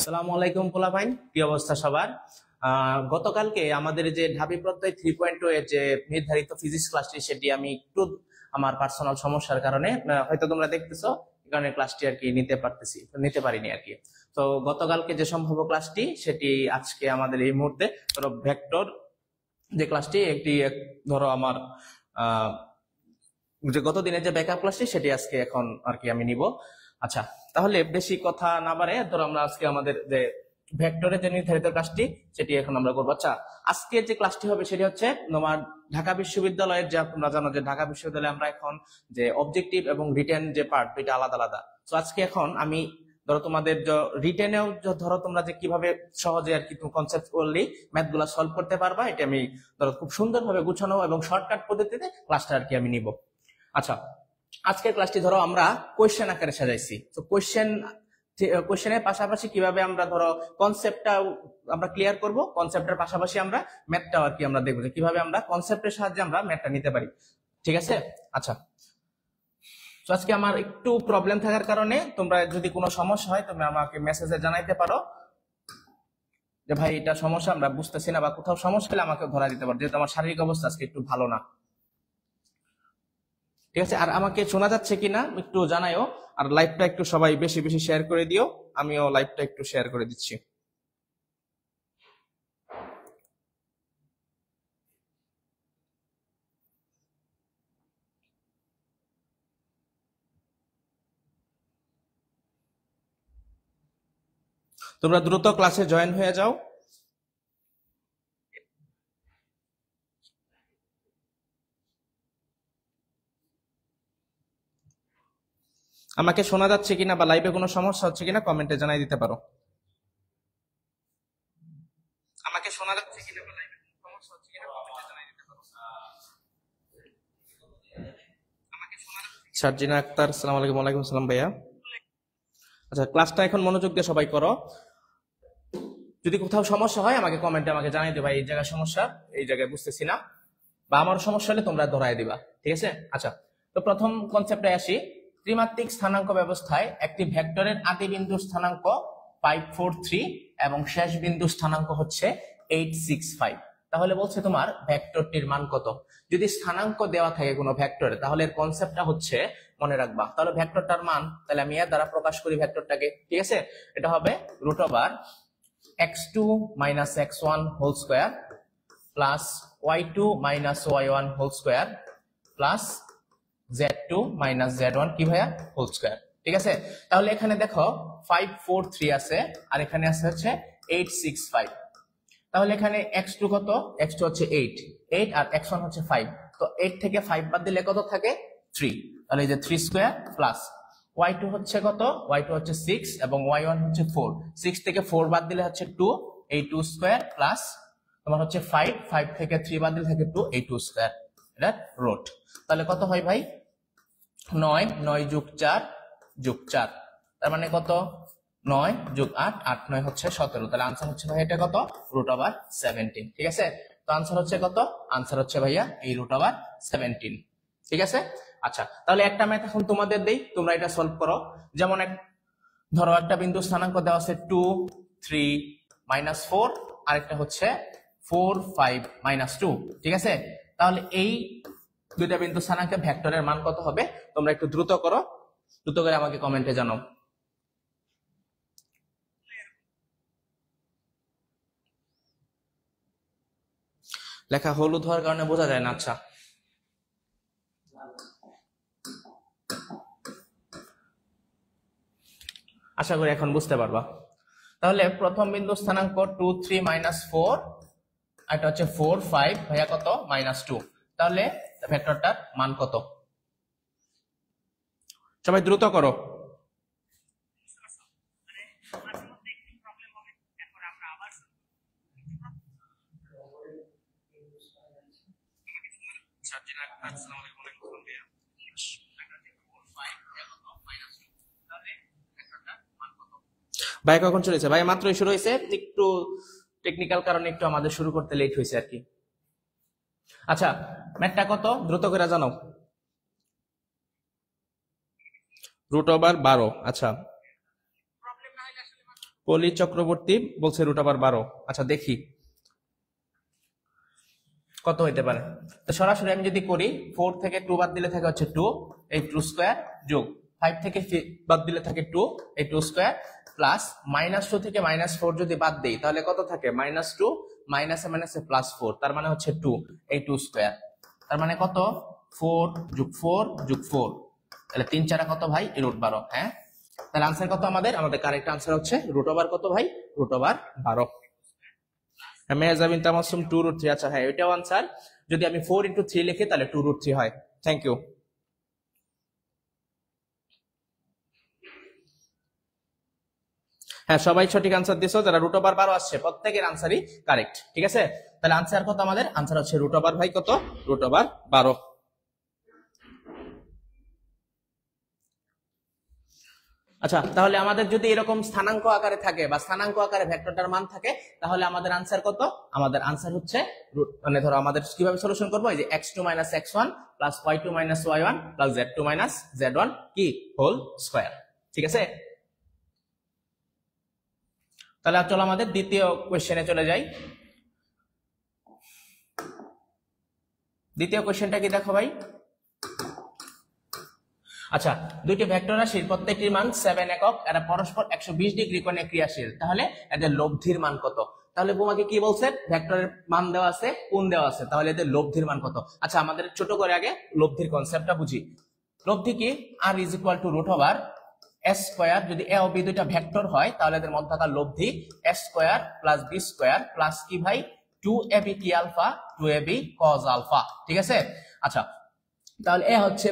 আসসালামু আলাইকুম পোলাপাইন, কি অবস্থা সবার? গতকালকে আমাদের যে ঢাবি প্রত্যয় 3.2 এর যে নির্ধারিত ফিজিক্স ক্লাসটি সেটি আমি একটু আমার পার্সোনাল সমস্যার কারণে হয়তো তোমরা দেখতেছো এই কারণে ক্লাসটি আর কি নিতে পারিনি আর কি। তো গতকালকে যে সম্ভাব্য ক্লাসটি সেটি আজকে আমাদের এই মুহূর্তে ধরো ভেক্টর যে ক্লাসটি ধরো আমার যে গত দিনের যে ব্যাকআপ ক্লাসটি সেটি আজকে এখন আর কি আমি নিব। আচ্ছা, তাহলে বেশি কথা না বাড়ে ধরো আমরা আজকে আমাদের যে ভেক্টরের যে নির্ধারিত ক্লাসটি সেটি এখন আমরা করবো। আচ্ছা, আজকে যে ক্লাসটি হবে সেটি হচ্ছে তোমার ঢাকা বিশ্ববিদ্যালয়ের, যে তোমরা জানো যে ঢাকা বিশ্ববিদ্যালয়ে আমরা এখন যে অবজেক্টিভ এবং রিটেন যে পার্ট এটা আলাদা আলাদা। তো আজকে এখন আমি ধরো তোমাদের রিটেনেও ধরো তোমরা যে কিভাবে সহজে আর কি তুমি কনসেপ্ট করলেই ম্যাথ গুলা সলভ করতে পারবা, এটা আমি ধরো খুব সুন্দরভাবে গুছানো এবং শর্টকাট পদ্ধতিতে ক্লাসটা আর কি আমি নিব। আচ্ছা, আজকের ক্লাসটি ধরো আমরা কোয়েশ্চেন আকারে সাজাইছি। তো কোয়েশ্চেনের পাশাপাশি কিভাবে আমরা ধরো কনসেপ্টটা আমরা ক্লিয়ার করব, কনসেপ্টের পাশাপাশি আমরা ম্যাথটাও আর কি আমরা দেখবো যে কিভাবে আমরা কনসেপ্টের সাহায্যে আমরা ম্যাথটা নিতে পারি। ঠিক আছে? আচ্ছা, তো আজকে আমার একটু প্রবলেম থাকার কারণে তোমরা যদি কোনো সমস্যা হয় তোমরা আমাকে মেসেজে জানাইতে পারো যে ভাই এটা সমস্যা আমরা বুঝতেছি না, বা কোথাও সমস্যা হলে আমাকে ধরা দিতে পারো, যেহেতু আমার শারীরিক অবস্থা আজকে একটু ভালো না। ঠিক আছে? আর আমাকে শোনা যাচ্ছে কিনা একটু জানাইও, আর লাইভটা একটু সবাই বেশি বেশি শেয়ার করে দিও, আমিও লাইভটা একটু শেয়ার করে দিচ্ছি। তোমরা দ্রুত ক্লাসে জয়েন হয়ে যাও। আমাকে শোনা যাচ্ছে কিনা বা লাইভে কোনো সমস্যা হচ্ছে কিনা কমেন্টে জানাই দিতে পারো। আমাকে শোনা যাচ্ছে কিনা বা লাইভে কোনো সমস্যা হচ্ছে কিনা কমেন্টে জানাই দিতে পারো। সার্জিনা আক্তার, আসসালামু আলাইকুম। ওয়ালাইকুম আসসালাম ভাইয়া। আচ্ছা, ক্লাসটা এখন মনোযোগ দিয়ে সবাই করো। যদি কোথাও সমস্যা হয় আমাকে কমেন্টে আমাকে জানাই দিও, ভাই এই জায়গায় সমস্যা, এই জায়গায় বুঝতেছি না, বা আমার সমস্যা হলে তোমরা ধরাই দিবা। ঠিক আছে? আচ্ছা, তো প্রথম কনসেপ্টে আসি। ত্রিমাত্রিক স্থানাঙ্ক ব্যবস্থায় একটি ভেক্টরের আদি বিন্দু স্থানাঙ্ক 543 এবং শেষ বিন্দু স্থানাঙ্ক হচ্ছে 865। তাহলে বলছে তোমার ভেক্টরটির মান কত। যদি স্থানাঙ্ক দেওয়া থাকে কোনো ভেক্টরে তাহলে এর কনসেপ্টটা হচ্ছে মনে রাখবা। তাহলে ভেক্টরটার মান তাহলে আমি এর দ্বারা প্রকাশ করি ভেক্টরটাকে। ঠিক আছে? এটা হবে √x2 - x1 whole square plus y2 - y1 whole square plus z2 - z1 কি ভাইয়া হোল স্কয়ার। ঠিক আছে? তাহলে এখানে দেখো 543 আছে আর এখানে আছে হচ্ছে 865। তাহলে এখানে x2 কত? x2 হচ্ছে 8 আর x1 হচ্ছে 5। তো 8 থেকে 5 বাদ দিলে কত থাকে? 3। তাহলে এই যে 3 স্কয়ার প্লাস y2 হচ্ছে কত? y2 হচ্ছে 6 এবং y1 হচ্ছে 4। 6 থেকে 4 বাদ দিলে হচ্ছে 2, এই 2 স্কয়ার প্লাস তোমার হচ্ছে 5 থেকে 3 বাদ দিলে থাকে 2, এই 2 স্কয়ার। এটা রুট। তাহলে কত হয় ভাই? 9 + 4 + 4, তার মানে কত? 9 + 8 8 9 হচ্ছে 17। তাহলে আনসার হচ্ছে ভাই এটা কত? √17। ঠিক আছে? তো আনসার হচ্ছে কত? আনসার হচ্ছে ভাইয়া এই √17। ঠিক আছে? আচ্ছা, তাহলে একটা ম্যাথ এখন তোমাদের দেই, তোমরা এটা সলভ করো। যেমন ধরো একটা বিন্দু স্থানাঙ্ক দেওয়া আছে 2 3 - 4, আরেকটা হচ্ছে 4 5 - 2। ঠিক আছে? তাহলে এই দুইটা বিন্দু স্থানাঙ্কে ভেক্টরের মান কত হবে? তোমরা একটু দ্রুত করো, দ্রুত করে আমাকে কমেন্টে জানাও। লেখা হলুদ হওয়ার কারণে বোঝা যায় না। আচ্ছা, আশা করি এখন বুঝতে পারবা। তাহলে প্রথম বিন্দু স্থানাঙ্ক 2 3 - 4, আর এটা হচ্ছে 4 5 ভাইয়া কত? -2। তাহলে ভেক্টরটার মান কত? সবাই দ্রুত করো। ভাই কখন চলেছে? ভাই মাত্রই শুরু হয়েছে, একটু টেকনিক্যাল কারণে একটু আমাদের শুরু করতে লেট হয়েছে আর কি। আচ্ছা, ম্যাথটা কত দ্রুত করে জানো। √12। আচ্ছা, পলি চক্রবর্তী বলছে √12। আচ্ছা দেখি কত হইতে পারে। তো সরাসরি আমি যদি করি 4 থেকে 2 বাদ দিলে থাকে হচ্ছে 2, এই 2 স্কয়ার, যোগ 5 থেকে বাদ দিলে থাকে 2, এই 2 স্কয়ার, প্লাস -2 থেকে -4 যদি বাদ দেই তাহলে কত থাকে -2 মাইনাসে মাইনাসে +4, তার মানে হচ্ছে 2, এই 2 স্কয়ার, তার মানে কত 4 যোগ 4 যোগ 4, তাহলে 3 4 কত ভাই √12। হ্যাঁ, তাহলে আনসার কত আমাদের কারেক্ট আনসার হচ্ছে √12 কত ভাই √12। মেহজাবিন তামাসসুম 2√3। আচ্ছা হ্যাঁ, এটাও আনসার। যদি আমি 4 × 3 লিখি তাহলে 2√3 হয়। Thank you. হ্যাঁ, সবাই সঠিক আনসার দিছো, যারা √12 আসছে প্রত্যেকের আনসারই কারেক্ট। ঠিক আছে, তাহলে আনসার কত আমাদের আনসার হচ্ছে √12 ভাই কত √12। আচ্ছা, তাহলে আমাদের যদি এরকম স্থানাঙ্ক আকারে থাকে বা স্থানাঙ্ক আকারে ভেক্টরটার মান থাকে তাহলে আমাদের আনসার কত? আমাদের আনসার হচ্ছে মানে ধরো আমাদের কিভাবে সলিউশন করব, এই যে x2 - x1 + y2 - y1 + z2 - z1 কি হোল স্কয়ার। ঠিক আছে, তাহলে চলো আমাদের দ্বিতীয় কোশ্চেনে চলে যাই। দ্বিতীয় কোশ্চেনটা কি দেখো ভাই। আচ্ছা, দুইটি ভেক্টর রাশির প্রত্যেকটির মান 7 একক, এরা পরস্পর 120 ডিগ্রি কোণে ক্রিয়াশীল, তাহলে এদের লব্ধির মান কত? তাহলে তোমাকে কি বলছে, ভেক্টরের মান দেওয়া আছে, কোণ দেওয়া আছে, তাহলে এদের লব্ধির মান কত? আচ্ছা, আমাদের ছোট করে আগে লব্ধির কনসেপ্টটা বুঝি। লব্ধি কি, r = √s²। যদি a ও b দুইটা ভেক্টর হয় তাহলে এদের মধ্যে থাকা লব্ধি s² + b² প্লাস কি ভাই 2ab t alpha 2ab cos alpha. ঠিক আছে, আচ্ছা তাহলে এ হচ্ছে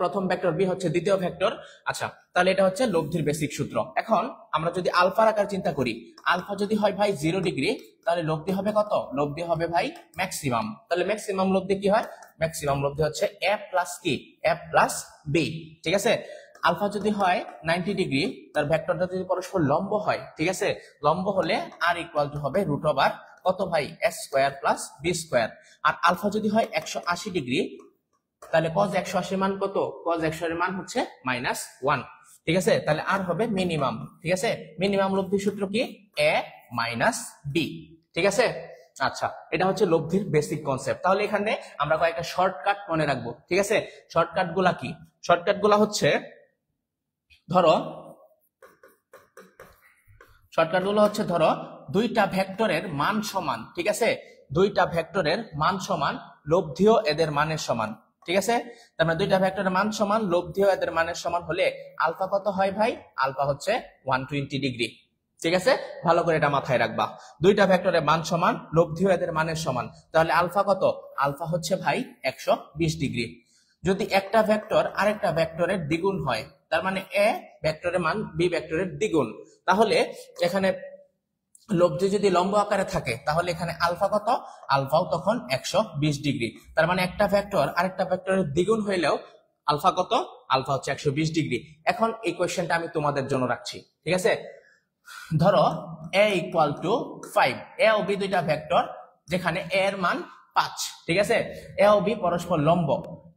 প্রথম ভেক্টর, বি হচ্ছে দ্বিতীয় ভেক্টর। আচ্ছা, তাহলে এটা হচ্ছে লব্ধির বেসিক সূত্র। এখন আমরা যদি আলফার আকার চিন্তা করি, আলফা যদি হয় ভাই 0 ডিগ্রি তাহলে লব্ধি হবে কত? লব্ধি হবে ভাই ম্যাক্সিমাম। তাহলে ম্যাক্সিমাম লব্ধি কি হয়? ম্যাক্সিমাম লব্ধি হচ্ছে a প্লাস কি a প্লাস b। ঠিক আছে, আলফা যদি হয় 90 ডিগ্রি, তার ভেক্টরটা যদি পরস্পর লম্ব হয়, ঠিক আছে, লম্ব হলে r = হবে √, কত ভাই s² + b²। আর আলফা যদি হয় 180 ডিগ্রি তাহলে cos 180 মান কত? cos 180 এর মান হচ্ছে -1। ঠিক আছে, তাহলে আর হবে মিনিমাম। ঠিক আছে, মিনিমাম লব্ধির সূত্র কি a - b। ঠিক আছে, আচ্ছা এটা হচ্ছে লব্ধির বেসিক কনসেপ্ট। তাহলে এখানে আমরা কয়েকটা শর্টকাট মনে রাখবো। ঠিক আছে, শর্টকাট গুলা কি? শর্টকাট গুলা হচ্ছে ধরো দুইটা ভেক্টরের মান সমান। ঠিক আছে, দুইটা ভেক্টরের মান সমান, লব্ধিও এদের মানের সমান। ঠিক আছে, তার মানে দুইটা ভেক্টরের মান সমান, লব্ধিও এদের মানের সমান হলে আলফা কত হয় ভাই? আলফা হচ্ছে 120 ডিগ্রি। ঠিক আছে, ভালো করে এটা মাথায় রাখবা। দুইটা ভেক্টরের মান সমান, লব্ধিও এদের মানের সমান, তাহলে আলফা কত? আলফা হচ্ছে ভাই 120 ডিগ্রি। যদি একটা ভেক্টর আরেকটা ভেক্টরের দ্বিগুণ হয়, তার মানে এ ভেক্টরের মান বি ভেক্টরের দ্বিগুণ, তাহলে এখানে লব্ধি যদি লম্ব আকারে থাকে তাহলে এখানে আলফা কত? আলফাও তখন 120 ডিগ্রি। তার মানে একটা ভেক্টর আরেকটা ভেক্টরের দ্বিগুণ হইলেও আলফা কত? আলফা হচ্ছে 120 ডিগ্রি। এখন এই কোয়েশ্চেনটা আমি তোমাদের জন্য রাখছি। ঠিক আছে, ধরো a = 5, a ও b দুইটা ভেক্টর যেখানে a এর মান 5। ঠিক আছে, a ও b পরস্পর লম্ব,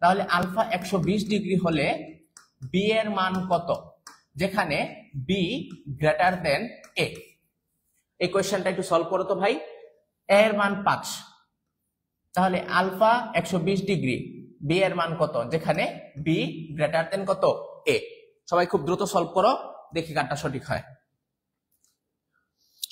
তাহলে আলফা 120 ডিগ্রি হলে b এর মান কত? যেখানে b গ্রেটার দেন a। এই কোয়েশ্চেনটা একটু সলভ করো তো ভাই। a এর মান 5, তাহলে আলফা 120 ডিগ্রি, b এর মান কত? যেখানে b গ্রেটার দেন কত? a। সবাই খুব দ্রুত সলভ করো, দেখি কারটা সঠিক হয়।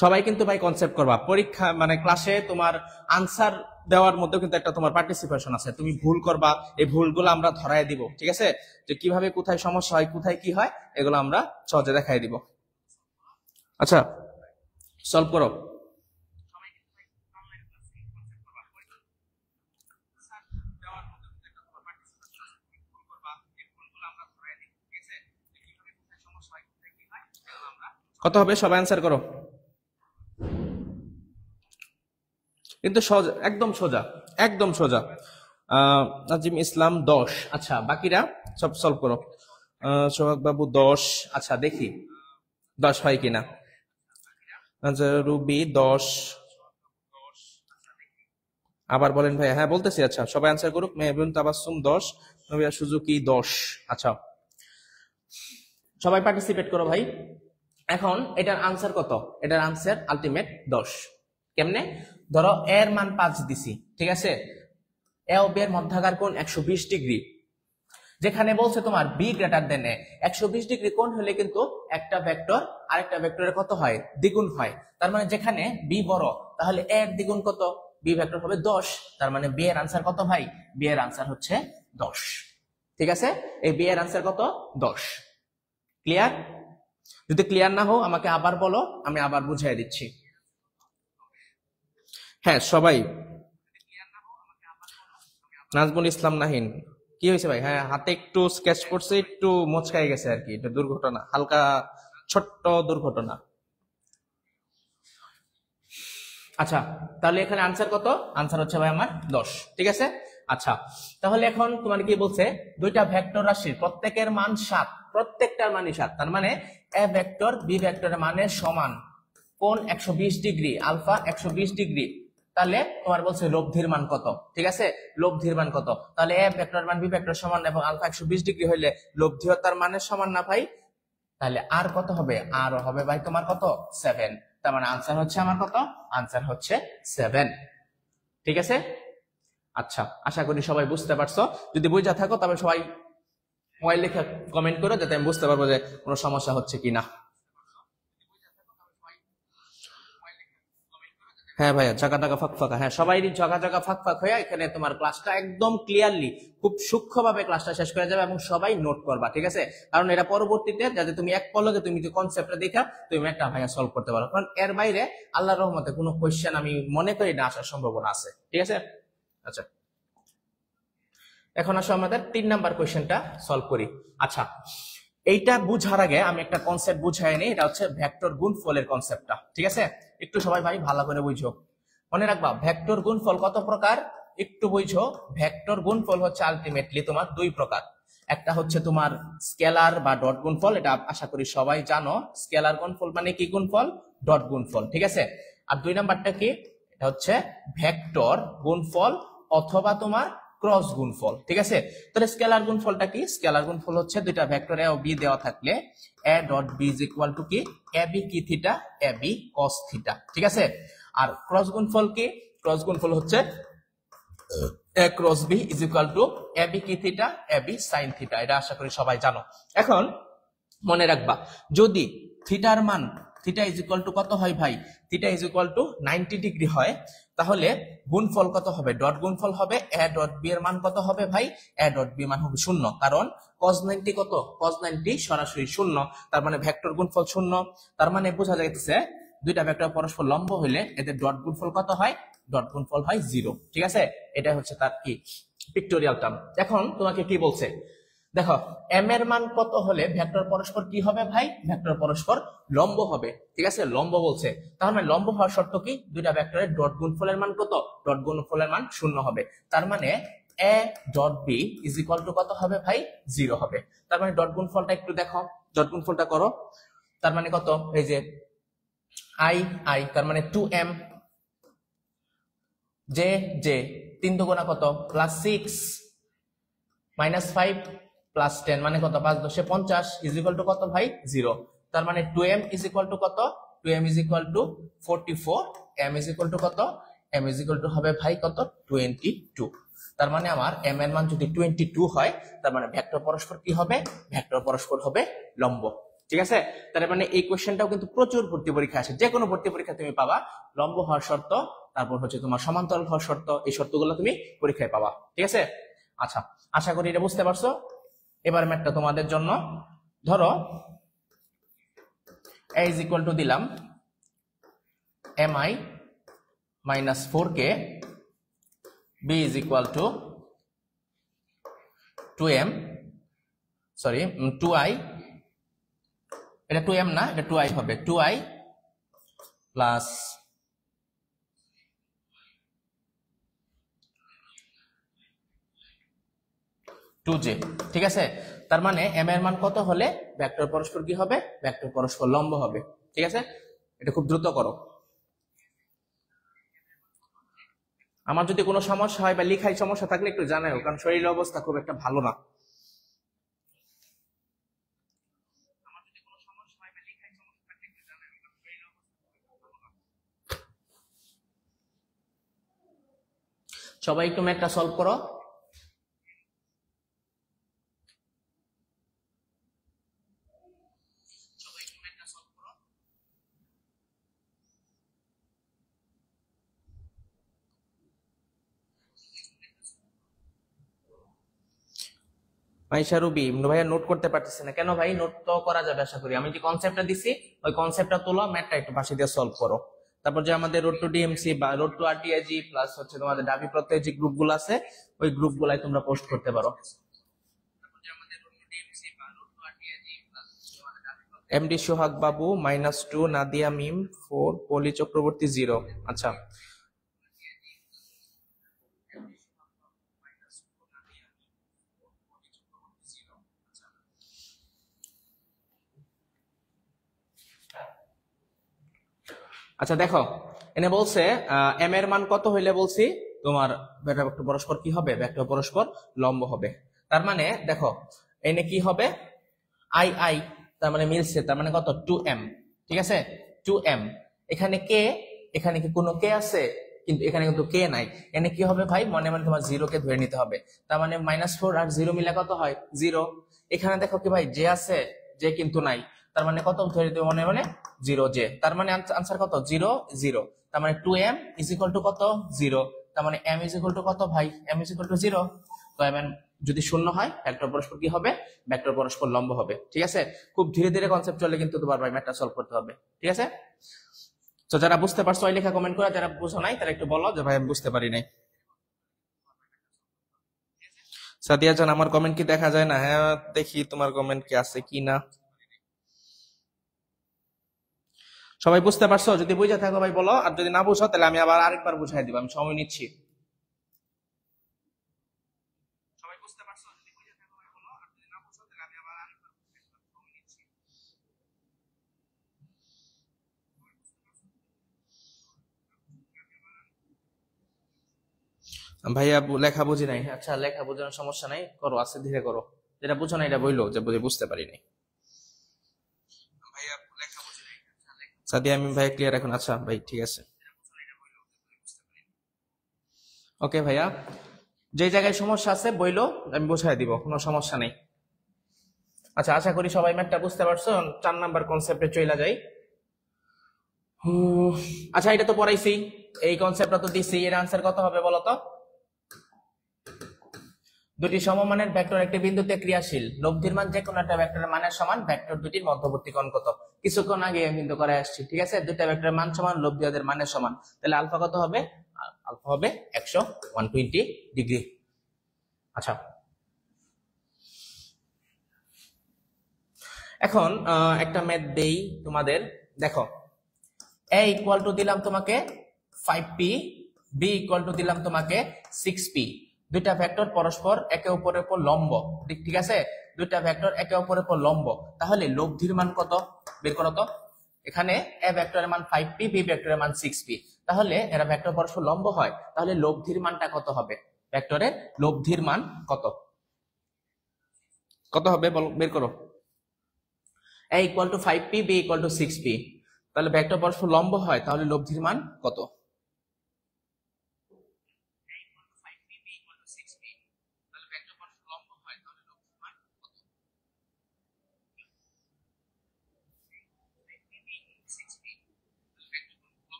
সবাই কিন্তু ভাই কনসেপ্ট করবা, পরীক্ষা মানে ক্লাসে তোমার আনসার দেওয়ার মধ্যে কিন্তু একটা তোমার পার্টিসিপেশন আছে। তুমি ভুল করবা, এই ভুলগুলো আমরা ধরায় দিব। ঠিক আছে, যে কিভাবে কোথায় সমস্যা হয়, কোথায় কি হয়, এগুলো আমরা সহজে দেখাই দিব। আচ্ছা সলভ করো। কত হবে? সবাই অ্যান্সার করো, কিন্তু সোজা, একদম সোজা, একদম সোজা। নাজিম ইসলাম 10। আচ্ছা বাকিরা সব সলভ করো। সোহাগ বাবু 10। আচ্ছা দেখি 10 হয় কিনা। আচ্ছা রুবি 10। আবার বলেন ভাই। হ্যাঁ বলতেছি। আচ্ছা সবাই অ্যান্সার করুক। মেহবুন তাবাসসুম 10, নবিয়া সুজুকি 10। আচ্ছা সবাই পার্টিসিপেট করো ভাই। এখন এটার আনসার কত? এটার আনসার আলটিমেট 10। কেমনে? ধরো এর মান 5 দিছি, ঠিক আছে? এ ও বি এর মধ্যাকার কোণ 120 ডিগ্রি। যেখানে বলছে তোমার বি গ্রেটার দেন এ, 120 ডিগ্রি কোণ হলে কিন্তু একটা ভেক্টর আরেকটা ভেক্টরের কত হয়? দ্বিগুণ হয়। তার মানে যেখানে বি বড়, তাহলে এ এর দ্বিগুণ কত? বি ভেক্টর হবে 10। তার মানে বি এর আনসার কত ভাই? বি এর আনসার হচ্ছে 10। ঠিক আছে, এই বি এর আনসার কত? 10। ক্লিয়ার? যদি ক্লিয়ার না হও আমাকে আবার বলো, আমি আবার বুঝিয়ে দিচ্ছি। হ্যাঁ সবাই। নাজমুল ইসলাম নাহিন, কি হয়েছে ভাই? হ্যাঁ হাতে একটু স্কেচ করছে, একটু মোচকাই গেছে আর কি, এটা দুর্ঘটনা, হালকা ছোট্ট দুর্ঘটনা। আচ্ছা তাহলে এখানে আনসার কত? আনসার হচ্ছে ভাই আমার 10। ঠিক আছে, আচ্ছা তাহলে এখন তোমার কি বলছে? দুইটা ভেক্টর রাশির প্রত্যেকের মান 7, প্রত্যেকটার মানই 7। তার মানে এ ভেক্টর বি ভেক্টরের মানের সমান, কোণ 120 ডিগ্রি, আলফা 120 ডিগ্রি। তাহলে তোমার বলছে লব্ধির মান কত? ঠিক আছে, লব্ধির মান কত? তাহলে এ ভেক্টর মান বি ভেক্টর সমান এবং আলফা 120 ডিগ্রি হইলে লব্ধিও তার মানের সমান না ভাই? তাহলে আর কত হবে? আর হবে ভাই তোমার কত? 7। তার মানে আনসার হচ্ছে আমার কত? আনসার হচ্ছে 7। ঠিক আছে, আচ্ছা আশা করি সবাই বুঝতে পারছো। যদি বুঝা থাকো তবে সবাই মোবাইল লিখে কমেন্ট করো, যাতে আমি বুঝতে পারবো যে কোনো সমস্যা হচ্ছে কিনা। হ্যাঁ ভাইয়া, জায়গা জায়গা ফাঁক ফাঁকা, হ্যাঁ সবাই জায়গা জায়গা ফাঁক ফাঁক হয়ে এখানে তোমার ক্লাসটা একদম ক্লিয়ারলি খুব সূক্ষ্মভাবে ক্লাসটা শেষ করে যাবে এবং সবাই নোট করবা। ঠিক আছে, কারণ এটা পরবর্তীতে যাতে তুমি এক পলকে তুমি যে কনসেপ্টটা দেখা তুমি একটা ভাইয়া সলভ করতে পারো, কারণ এর বাইরে আল্লাহর রহমতে কোনো কোয়েশ্চেন আমি মনে করি না আসার সম্ভাবনা আছে। ঠিক আছে, আচ্ছা এখন আসো আমাদের 3 নাম্বার কোয়েশ্চেনটা সলভ করি। আচ্ছা এইটা বুঝার আগে আমি একটা কনসেপ্ট বুঝাই নিই, এটা হচ্ছে ভেক্টর গুণফলের কনসেপ্টটা। ঠিক আছে, একটু সবাই ভাই ভালো করে বুঝো, মনে রাখবা ভেক্টর গুণফল কত প্রকার একটু বুঝো। ভেক্টর গুণফল হচ্ছে আলটিমেটলি তোমার দুই প্রকার। একটা হচ্ছে তোমার স্কেলার বা ডট গুণফল, এটা আশা করি সবাই জানো। স্কেলার গুণফল মানে কি গুণফল? ডট গুণফল। ঠিক আছে, আর 2 নাম্বারটা কি? এটা হচ্ছে ভেক্টর গুণফল অথবা তোমার ক্রস গুণফল। ঠিক আছে, তাহলে স্কেলার গুণফলটা কি? স্কেলার গুণফল হচ্ছে দুইটা ভেক্টর এ ও বি দেওয়া থাকলে A dot B is equal to কি? এ বি কি থিটা, এ বি কস থিটা। ঠিক আছে, আর ক্রস গুণফল কি? ক্রস গুণফল হচ্ছে A cross B is equal to A B কি থিটা, এ বি সাইন থিটা। এটা আশা করি সবাই জানো। এখন মনে রাখবা যদি থিটার মান থিটা ইজ ইকুয়াল টু কত হয় ভাই? Theta is equal two 90 degree হয়, তাহলে গুণফল কত হবে? ডট গুণফল হবে। এ ডট বি এর মান কত হবে ভাই? এ ডট বি মান হবে 0, কারণ cos 90 কত? cos 90 সরাসরি 0। তার মানে ভেক্টর গুণফল 0। তার মানে বোঝা যাইতেছে দুইটা ভেক্টর পরস্পর লম্ব হইলে এদের ডট গুণফল কত হয়? ডট গুণফল হয় 0। ঠিক আছে, এটা হচ্ছে তার কি পিক্টোরিয়াল টার্ম। এখন তোমাকে কি বলছে দেখো, এম এর মান কত হলে ভেক্টর পরস্পর কি হবে ভাই? ভেক্টর পরস্পর লম্ব হবে। ঠিক আছে, লম্ব বলছে, তার মানে লম্ব হওয়ার শর্ত কি? দুইটা ভেক্টরের ডট গুণফলের মান কত? ডট গুণফলের মান 0 হবে। তার মানে A dot B is equal to কত হবে ভাই? 0 হবে। তার মানে ডট গুণফলটা একটু দেখো, ডট গুণফলটা করো। তার মানে কত? এই যে আই আই, তার মানে 2m, জে জে 3 দুগুণা কত? +6, -5 +10 মানে কত? 5 10 50 ইজ ইকুয়াল টু কত ভাই? 0। তার মানে 2m ইজ ইকুয়াল টু কত? 2m is equal two 44, m is equal to কত? m ইজ ইকুয়াল টু হবে ভাই কত? 22। তার মানে আমার m এর মান যদি 22 হয়, তার মানে ভেক্টর পরস্পর কি হবে? ভেক্টর পরস্পর হবে লম্ব। ঠিক আছে, তার মানে এই কোশ্চেনটাও কিন্তু প্রচুর ভর্তি পরীক্ষা আসে, যে কোনো ভর্তি পরীক্ষা তুমি পাবা। লম্ব হওয়ার শর্ত, তারপর হচ্ছে তোমার সমান্তরাল হওয়ার শর্ত, এই শর্তগুলো তুমি পরীক্ষায় পাবা। ঠিক আছে, আচ্ছা আশা করি এটা বুঝতে পারছো। এবার ম্যাথটা তোমাদের জন্য, ধরো a ইজ ইকুয়াল টু দিলাম mi minus 4k, b is equal two 2m, sorry 2i, এটা 2m না, এটা 2i হবে, 2i প্লাস 2j। ঠিক আছে, তার মানে m এর মান কত হলে ভেক্টর পরস্পর কি হবে? ভেক্টর পরস্পর লম্ব হবে। ঠিক আছে, এটা খুব দ্রুত করো। আমার যদি কোনো সমস্যা হয় বা লিখায় সমস্যা থাকলে একটু জানাও, কারণ শরীরের অবস্থা খুব একটা ভালো না। সবাই একটু ম্যাথটা সলভ করো। মাইশা রুবি, ভাইয়া নোট করতে পারতেছে না কেন? ভাই নোট তো করা যাবে আশা করি। আমি যে কনসেপ্টটা দিছি ওই কনসেপ্টটা তোলো, ম্যাথটা একটু পাশে দিয়ে সলভ করো। তারপর যে আমাদের রোড টু ডিএমসি বা রোড টু আরটিআইজি প্লাস হচ্ছে তোমাদের ডাবি প্রত্যয় যে গ্রুপগুলো আছে ওই গ্রুপগুলাই তোমরা পোস্ট করতে পারো। এমডি সোহাগ বাবু -2, নাদিয়া মিম 4, পলি চক্রবর্তী 0। আচ্ছা আচ্ছা দেখো, এনে বলছে এম এর মান কত হইলে বলছি তোমার ভেক্টর পরস্পর কি হবে, ভেক্টর পরস্পর লম্ব হবে। তার মানে দেখো এনে কি হবে, আই আই তার মানে মিলছে, তার মানে কত 2m, ঠিক আছে 2m। এখানে কে, এখানে কি কোনো কে আছে? কিন্তু এখানে কিন্তু কে নাই। এনে কি হবে ভাই, মনে মনে তোমার 0 কে ধরে নিতে হবে। তার মানে -4 আর 0 মিলে কত হয় 0। এখানে দেখো কি ভাই জে আছে, জে কিন্তু নাই, তার মানে কত ধরে দিতে মনে মনে 0 জে। তার মানে আনসার কত 0 0। তার মানে 2m ইজ ইকুয়াল টু কত 0। তার মানে m ইজ ইকুয়াল টু কত ভাই, m ইজ ইকুয়াল টু 0। তো m যদি শূন্য হয় ভেক্টর পরস্পর কি হবে, ভেক্টর পরস্পর লম্ব হবে। ঠিক আছে, খুব ধীরে ধীরে কনসেপ্ট চলে কিন্তু তোমার ভাই ম্যাথটা সলভ করতে হবে। ঠিক আছে, তো যারা বুঝতে পারছো ওই লেখা কমেন্ট করে, যারা বুঝো নাই তারা একটু বলো যে ভাই আমি বুঝতে পারি নাই। সাদিয়া জান আমার কমেন্ট কি দেখা যায় না? হ্যাঁ দেখি তোমার কমেন্ট কি আছে কি না। সবাই বুঝতে পারছো? যদি বুঝে থাকো ভাই বলো, আর যদি না বুঝো তাহলে আমি আবার আরেকবার বুঝাই দিব, আমি সময় নিচ্ছি। ভাইয়া লেখা বুঝি নাই। আচ্ছা লেখা বোঝানোর সমস্যা নাই, করো আস্তে ধীরে করো। যেটা বুঝো না এটা বইলো যে বুঝতে পারি নাই। সাদিয়া আমি ভাই ক্লিয়ার এখন? আচ্ছা ভাই ঠিক আছে, ওকে ভাইয়া। যে জায়গায় সমস্যা আছে বইলো, আমি বুঝাই দিব, কোনো সমস্যা নেই। আচ্ছা আশা করি সবাই ম্যাথটা বুঝতে পারছো। 4 নাম্বার কনসেপ্টে চলে যাই। আচ্ছা এটা তো পড়াইছি, এই কনসেপ্টটা তো দিছি, এর আনসার কত হবে বলো তো? দুটি সমমানের ভেক্টর একটি বিন্দুতে ক্রিয়াশীল, লব্ধির মান যে কোনো একটা ভেক্টরের মানের সমান, ভেক্টর দুটির মধ্যবর্তী কোণ কত? কিছুক্ষণ আগে আমি কিন্তু করে আসছি। ঠিক আছে, দুইটা ভেক্টরের মান সমান, লব্ধি ওদের মানের সমান, তাহলে আলফা কত হবে? আলফা হবে 120 ডিগ্রি। আচ্ছা এখন একটা ম্যাথ দেই তোমাদের, দেখো a ইকুয়াল টু দিলাম তোমাকে 5p, b ইকুয়াল টু দিলাম তোমাকে 6p। দুইটা ভেক্টর পরস্পর একে অপরের উপর লম্ব, ঠিক আছে, দুইটা ভেক্টর একে অপরের উপর লম্ব, তাহলে লব্ধির মান কত বের করো তো। এখানে a ভেক্টরের মান 5p, b ভেক্টরের মান 6p, তাহলে এরা ভেক্টর পরস্পর লম্ব হয়, তাহলে লব্ধির মানটা কত হবে? ভেক্টরের লব্ধির মান কত, কত হবে বলো, বের করো। a equal two 5p, b equal two 6p, তাহলে ভেক্টর পরস্পর লম্ব হয়, তাহলে লব্ধির মান কত?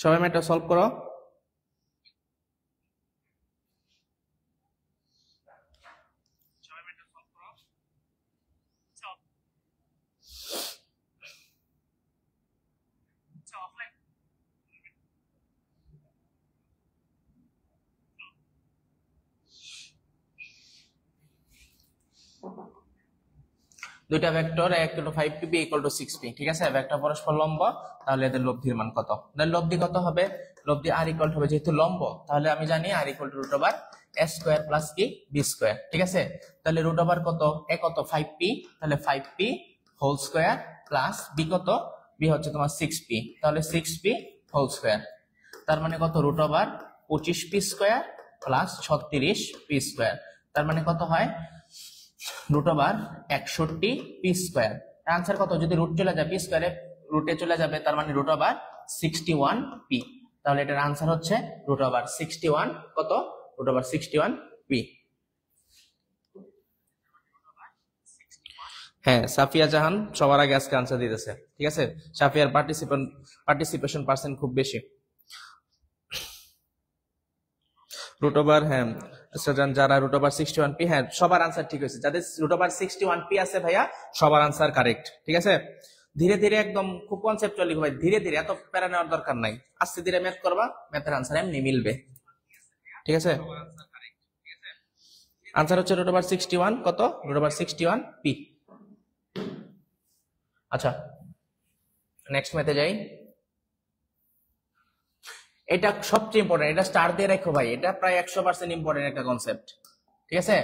সবাই ম্যাথটা সলভ করো। দুইটা vector a 5p, b 6p, ঠিক আছে, ভেক্টর পরস্পর লম্ব, তাহলে এদের লব্ধির মান কত? লব্ধি কত হবে? লব্ধি r ইকুয়াল হবে, যেহেতু লম্ব তাহলে আমি জানি r equal to root over a square plus কি b স্কয়ার। ঠিক আছে, তাহলে রুট ওভার কত, a কত 5p, তাহলে 5p whole square plus b কত, b হচ্ছে তোমার 6p, তাহলে 6p হোল স্কয়ার। তার মানে কত, root over 25p square plus 36p square. তার মানে কত হয়, root over 61p square. Answer কত? যদি রুট চলে যায় পি স্কয়ারে রুটে চলে যাবে, তার মানে রুট ওভার 61p। তাহলে এটার আনসার হচ্ছে √61 কত, √61p। হ্যাঁ, সাফিয়া জাহান সবার আগে আজকে আনসার দিতেছে, ঠিক আছে। সাফিয়ার পার্টিসিপেশন পার্সেন্ট খুব বেশি। √, হ্যাঁ যারা √61p, হ্যাঁ সবার আনসার ঠিক হয়েছে। যাদের √61p আছে ভাইয়া সবার আনসার কারেক্ট, ঠিক আছে। ধীরে ধীরে একদম খুব কনসেপ্টুয়ালি ভাই, ধীরে ধীরে, এত প্যারা নেওয়ার দরকার নাই। আস্তে ধীরে ম্যাথ করবা, ম্যাথের আনসার এমনি মিলবে, ঠিক আছে। আনসার হচ্ছে √61 কত, √61p। আচ্ছা নেক্সট ম্যাথে যাই। এটা সবচেয়ে ইম্পর্টেন্ট, এটা স্টার দিয়ে রাখো ভাই, এটা প্রায় 100% ইম্পর্টেন্ট একটা কনসেপ্ট, ঠিক আছে।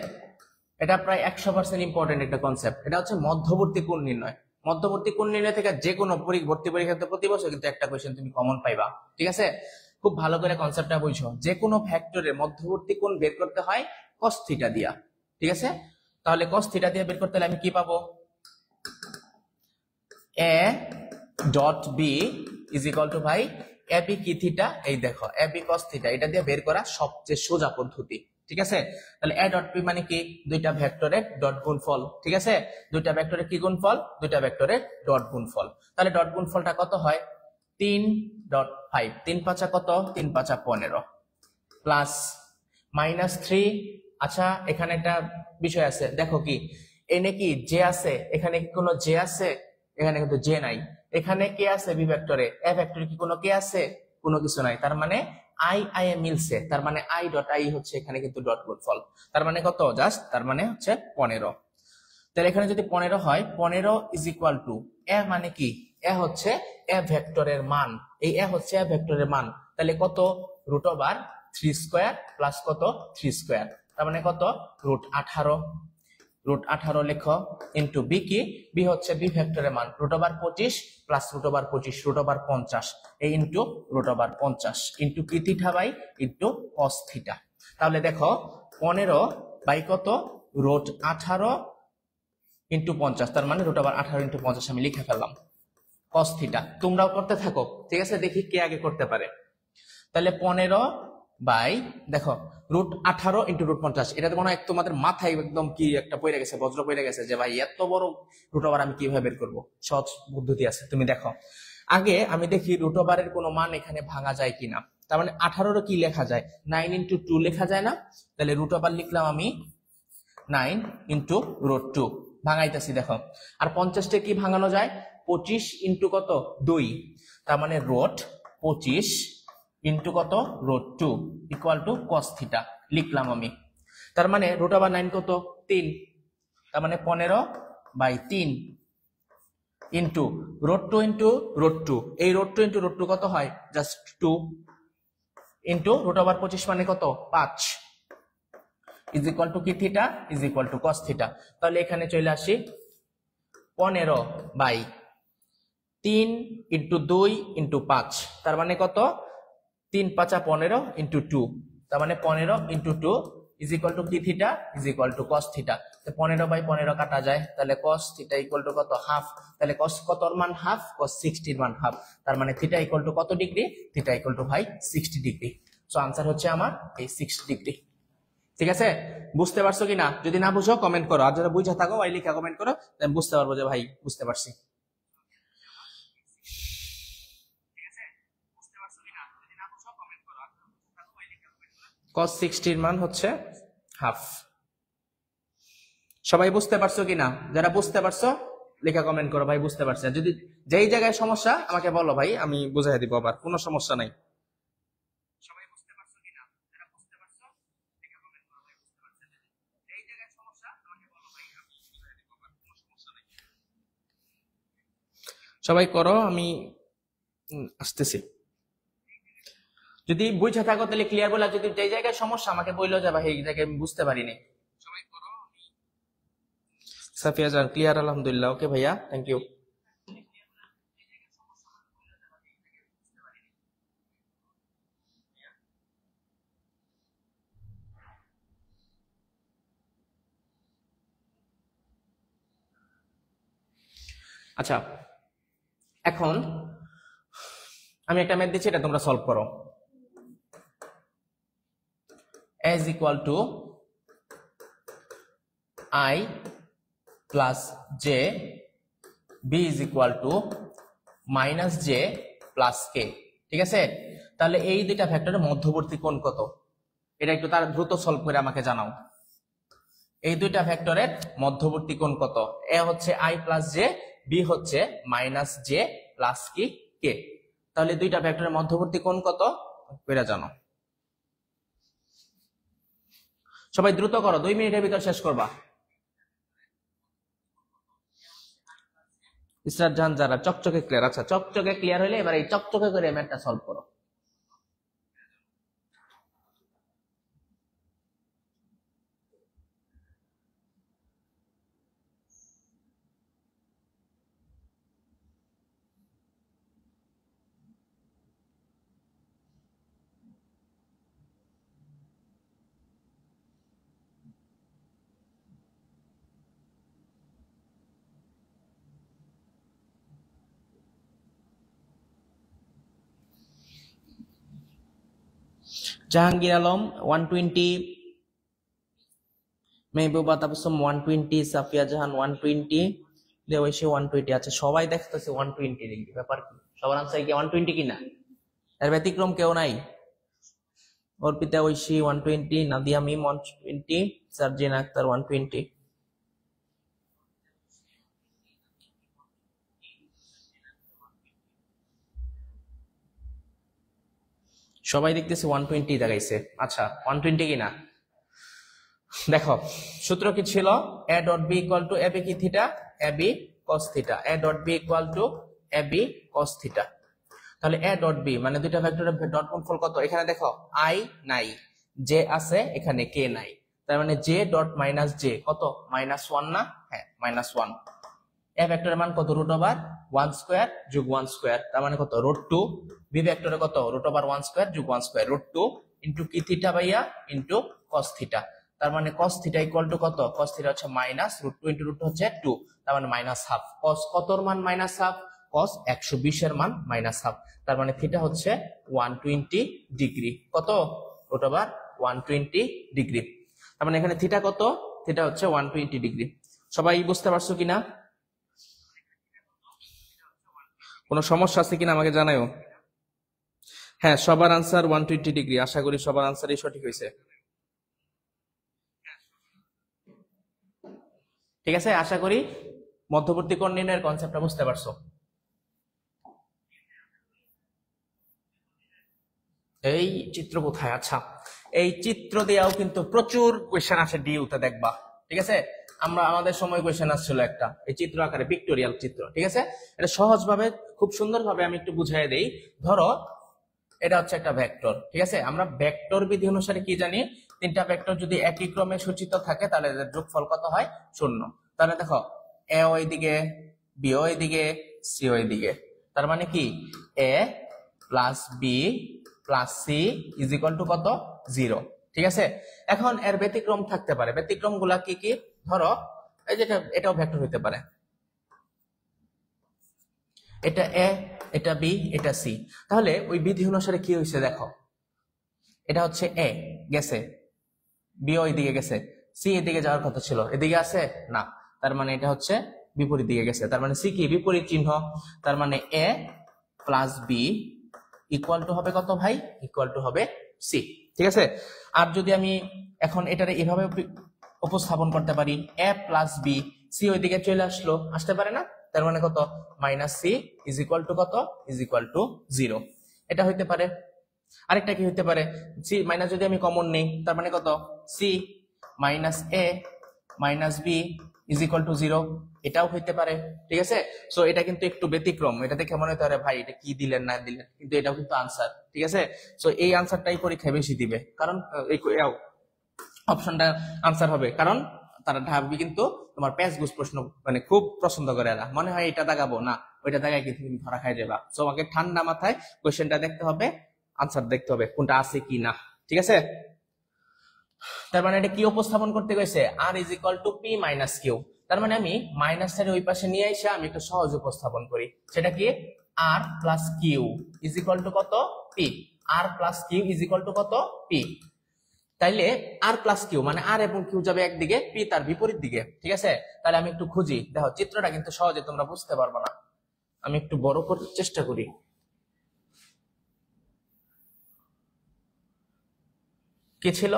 এটা প্রায় 100% ইম্পর্টেন্ট একটা কনসেপ্ট। এটা হচ্ছে মধ্যবর্তী কোণ নির্ণয়। মধ্যবর্তী কোণ নির্ণয় থেকে যে কোনো ভর্তি পরীক্ষাতে প্রতি বছর কিন্তু একটা কোয়েশ্চেন তুমি কমন পাইবা, ঠিক আছে। খুব ভালো করে কনসেপ্টটা বুঝো। যে কোনো ভেক্টরের মধ্যবর্তী কোণ বের করতে হয় cos θ দিয়া, ঠিক আছে। তাহলে cos θ দিয়ে বের করতে হলে আমি কি পাবো, a dot B is equal to ভাই এ বি কি থিটা, এই দেখো এ বি cos θ, এটা দিয়ে বের করা সবচেয়ে সোজা পদ্ধতি, ঠিক আছে। তাহলে এ ডট বি মানে কি, দুইটা ভেক্টরের ডট গুণফল, ঠিক আছে। দুইটা ভেক্টরের কি গুণফল, দুইটা ভেক্টরের ডট গুণফল। তাহলে ডট গুণফলটা কত হয়, 3.5, 3 পাঁচা কত, 3 পাঁচা 15 প্লাস -3। আচ্ছা এখানে একটা বিষয় আছে, দেখো কি এনে কি জে আছে, এখানে কি কোনো জে আছে, এখানে কিন্তু জে নাই। এখানে কে আছে বি ভেক্টরে, এ ভেক্টরে কি কোনো কে আছে, কোনো কিছু নাই। তার মানে আই আই এ মিলছে, তার মানে আই ডট আই হচ্ছে এখানে কিন্তু ডট গুণফল। তার মানে কত, জাস্ট তার মানে হচ্ছে 15। তাহলে এখানে যদি 15 হয়, 15 ইজ ইকুয়াল টু এ মানে কি, এ হচ্ছে এ ভেক্টরের মান, এই এ হচ্ছে এ ভেক্টরের মান। তাহলে কত, √3² প্লাস কত 3², তার মানে কত √18। √18 লেখো ইন্টু বি কি, বি হচ্ছে বি ভেক্টরের মান √25 প্লাস √25 √50, এই ইন্টু √50 ইন্টু কি থিটা বাই ইন্টু cos θ। তাহলে দেখো 15 বাই কত, √18 ইন্টু 50, তার মানে √18 ইন্টু 50 আমি লিখে ফেললাম cos θ। তোমরাও করতে থাকো, ঠিক আছে, দেখি কে আগে করতে পারে। তাহলে 15 বাই দেখো √18 ইন্টু √50, এটা তো মনে হয় তোমাদের মাথায় একদম কি একটা পড়ে গেছে, বজ্র পড়ে গেছে যে ভাই এত বড় √ওভার আমি কিভাবে বের করবো। সহজ পদ্ধতি আছে, তুমি দেখো। আগে আমি দেখি √ওভারের কোনো মান এখানে ভাঙা যায় কিনা। তার মানে 18 কি লেখা যায়, 9 ইন্টু 2 লেখা যায় না। তাহলে √ওভার লিখলাম আমি 9 ইন্টু √2, ভাঙাইতেছি দেখো। আর 50 কি ভাঙানো যায়, 25 ইন্টু কত 2, তার মানে √25 ইন্টু কত √2 ইকুয়াল টু cos θ লিখলাম আমি। তার মানে √9 কত 3, তার মানে 15/3 ইন্টু √2 ইন্টু √2, এই √2 ইন্টু √2 কত হয়, জাস্ট 2 ইন্টু √25 মানে কত 5 ইজ ইকুয়াল টু কি theta, is equal two cos θ। তাহলে এখানে চলে আসি 15/3 ইন্টু 2 ইন্টু 5, তার মানে কত 3 5 15 ইন্টু 2, তার মানে 15 ইন্টু 2 ইজ ইকুয়াল টু কি theta, is equal two cos θ। 15/15 কাটা যায়, তাহলে cos θ ইকুয়াল টু কত, হাফ। তাহলে cos কতর মান হাফ, cos 60 মান হাফ। তার মানে থিটা ইকুয়াল টু কত ডিগ্রি, থিটা ইকুয়াল টু ভাই 60 ডিগ্রি। সো আনসার হচ্ছে আমার এই 60 ডিগ্রি, ঠিক আছে। বুঝতে পারছো কিনা, যদি না বুঝো কমেন্ট করো, আর যারা বুঝে থাকো ভাই লিখা কমেন্ট করো, আমি বুঝতে পারবো যে ভাই বুঝতে পারছি। cos 60 মান হচ্ছে হাফ। সবাই বুঝতে পারছো কিনা, যারা বুঝতে পারছো লেখা কমেন্ট করো ভাই বুঝতে পারছি। যদি যেই জায়গায় সমস্যা আমাকে বলো ভাই, আমি বুঝাই দিব, আবার কোনো সমস্যা নাই। সবাই বুঝতে পারছো কিনা, যারা বুঝতে পারছো লেখা কমেন্ট করো ভাই বুঝতে পারছি। যেই জায়গায় সমস্যা আমাকে বলো ভাই, আমি বুঝাই দিব, আবার কোনো সমস্যা নাই। সবাই করো, আমি আসতেছি। যদি বুঝে থাকো তাহলে ক্লিয়ার বলা, যদি যেই জায়গায় সমস্যা আমাকে বললো যে ভাই এই জায়গায় আমি বুঝতে পারিনি। সবাই করো, সাফিয়া জান ক্লিয়ার আলহামদুলিল্লাহ, ওকে ভাইয়া থ্যাংক ইউ। আচ্ছা এখন আমি একটা ম্যাথ দিচ্ছি, এটা তোমরা সলভ করো। a is equal to I plus j, b is equal to minus j plus k। ঠিক আছে, তাহলে এই দুইটা ফ্যাক্টরের মধ্যবর্তী কোণ কত, এটা একটু তার দ্রুত সলভ করে আমাকে জানাও। এই দুইটা ফ্যাক্টরের মধ্যবর্তী কোণ কত? এ হচ্ছে i প্লাস জে, বি হচ্ছে মাইনাস জে প্লাস কি কে। তাহলে দুইটা ভেক্টরের মধ্যবর্তী কোণ কত বেরা জানো। সবাই দ্রুত করো, 2 মিনিটের ভিতর শেষ করবা। ইসরাত জাহান যারা চকচকে ক্লিয়ার। আচ্ছা, চকচকে ক্লিয়ার হলে এবার এই চকচকে করে ম্যাথটা সলভ করো। জাহাঙ্গীর আলম 120, মেহবুবা তাবসুম 120, সাফিয়া জাহান 120, দেওয়াইশি 120। আচ্ছা, সবাই দেখতেছে 120 ডিগ্রি, ব্যাপার কি? সবার আনসার কি 120 কিনা? এর ব্যতিক্রম কেউ নাই? অর্পিতা ঐশী 120, নাদিয়া মিম 120, সার্জিনা আক্তার 120। সবাই দেখতেছে 120 দেখাইছে। আচ্ছা, 120 কিনা দেখো। সূত্র কি ছিল? a dot b equal two ab কি theta, ab cos theta, a dot b equal two ab cos theta. তাহলে a ডট b মানে দুইটা ভেক্টরের ডট গুণফল কত? এখানে দেখো i নাই, j আছে, এখানে k নাই, তার মানে j ডট মাইনাস j কত? -1 না? হ্যাঁ, -1। a ভেক্টরের মান কত? √1 স্কয়ার যোগ 1 স্কয়ার, তার মানে কত? √2। b ভেক্টরে কত? √1 স্কয়ার যোগ 1 স্কয়ার, √2 ইনটু কি থিটা ভাইয়া? Into cos theta. তার মানে cos থিটা ইকুয়াল টু কত? cos থিটা হচ্ছে -√2 ইনটু √2 হচ্ছে 2, তার মানে -1/2। cos কতর মান -1/2? cos 120 এর মান -1/2, তার মানে থিটা হচ্ছে 120 ডিগ্রি। কত? √120 ডিগ্রি। তার মানে এখানে থিটা কত? থিটা হচ্ছে 120 ডিগ্রি। সবাই বুঝতে পারছো কিনা? কোনো সমস্যা আছে কিনা আমাকে জানাও। হ্যাঁ, সবার আনসার 120 ডিগ্রি। আশা করি সবার আনসারই সঠিক হয়েছে। ঠিক আছে, আশা করি মধ্যবর্তী কোণ নির্ণয়ের কনসেপ্টটা বুঝতে পারছো। এই চিত্র কোথায়? আচ্ছা, এই চিত্র দিয়েও কিন্তু প্রচুর কোয়েশ্চেন আসে ডিউতে, দেখবা। ঠিক আছে, আমরা আমাদের সময় কোয়েশ্চেন আসছিল একটা এই চিত্র আকারে, পিক্টোরিয়াল চিত্র। ঠিক আছে, এটা সহজভাবে খুব সুন্দরভাবে আমি একটু বুঝাই দেই। ধরো এটা হচ্ছে একটা ভেক্টর। ঠিক আছে, আমরা ভেক্টর বিধি অনুসারে কি জানি? তিনটা ভেক্টর যদি একই ক্রমে সূচিত থাকে তাহলে এদের যোগফল কত হয়? 0। তাহলে দেখো এ ওই দিকে, বি ওই দিকে, সি ওই দিকে, তার মানে কি A plus B plus C is equal to কত? 0। ঠিক আছে, এখন এর ব্যতিক্রম থাকতে পারে। ব্যতিক্রম গুলা কি কি? ধরো এই যেটা, এটাও ভেক্টর হইতে পারে, এটা এ, এটা বি, এটা সি। তাহলে ওই বিধি অনুসারে কি হয়েছে দেখো, এটা হচ্ছে এ গেছে, বি ওই দিকে গেছে, সি এদিকে যাওয়ার কথা ছিল, এদিকে আছে না, তার মানে এটা হচ্ছে বিপরীত দিকে গেছে, তার মানে সি কি? বিপরীত চিহ্ন। তার মানে এ প্লাস বি ইকুয়াল টু হবে কত ভাই? ইকুয়াল টু হবে সি। ঠিক আছে, আর যদি আমি এখন এটারে এভাবে উপস্থাপন করতে পারি, এ প্লাস বি, সি ওইদিকে চলে আসলো, আসতে পারে না? তার মানে কত? Minus C is equal to কত? Is equal to 0। এটা হইতে পারে। আরেকটা কি হইতে পারে? সি মাইনাস যদি আমি কমন নেই, তার মানে কত? C minus A minus B is equal to 0, এটাও হইতে পারে। ঠিক আছে, সো এটা কিন্তু একটু ব্যতিক্রম। এটা দেখে মনে হতে পারে ভাই এটা কি দিলেন না দিলেন, কিন্তু এটাও কিন্তু আনসার। ঠিক আছে, সো এই আনসারটাই পরীক্ষায় বেশি দিবে, কারণ এই অপশনটা আনসার হবে, কারণ তারা ঢাবি কিন্তু তোমার প্যাচ গুজ প্রশ্ন মানে খুব পছন্দ করে। এরা মনে হয় এটা দাগাবো না, ওইটা দাগায় কিন্তু তুমি ধরা খাই যাবা। সো আমাকে ঠান্ডা মাথায় কোয়েশ্চেনটা দেখতে হবে, আনসার দেখতে হবে কোনটা আছে কি না। ঠিক আছে, তার মানে এটা কি উপস্থাপন করতে গেছে? R is equal to P minus Q. তার মানে আমি মাইনাসটারে ওই পাশে নিয়ে এসে আমি একটা সহজ উপস্থাপন করি, সেটা কি? R plus Q is equal to কত P, R plus Q is equal to কত পি। তাইলে আর প্লাস কিউ মানে আর এবং কিউ যাবে একদিকে, পি তার বিপরীত দিকে, ঠিক আছে। তাহলে আমি একটু খুঁজি, দেখো চিত্রটা কিন্তু সহজে তোমরা বুঝতে পারবে না, আমি একটু বড় করতে চেষ্টা করি। কি ছিল,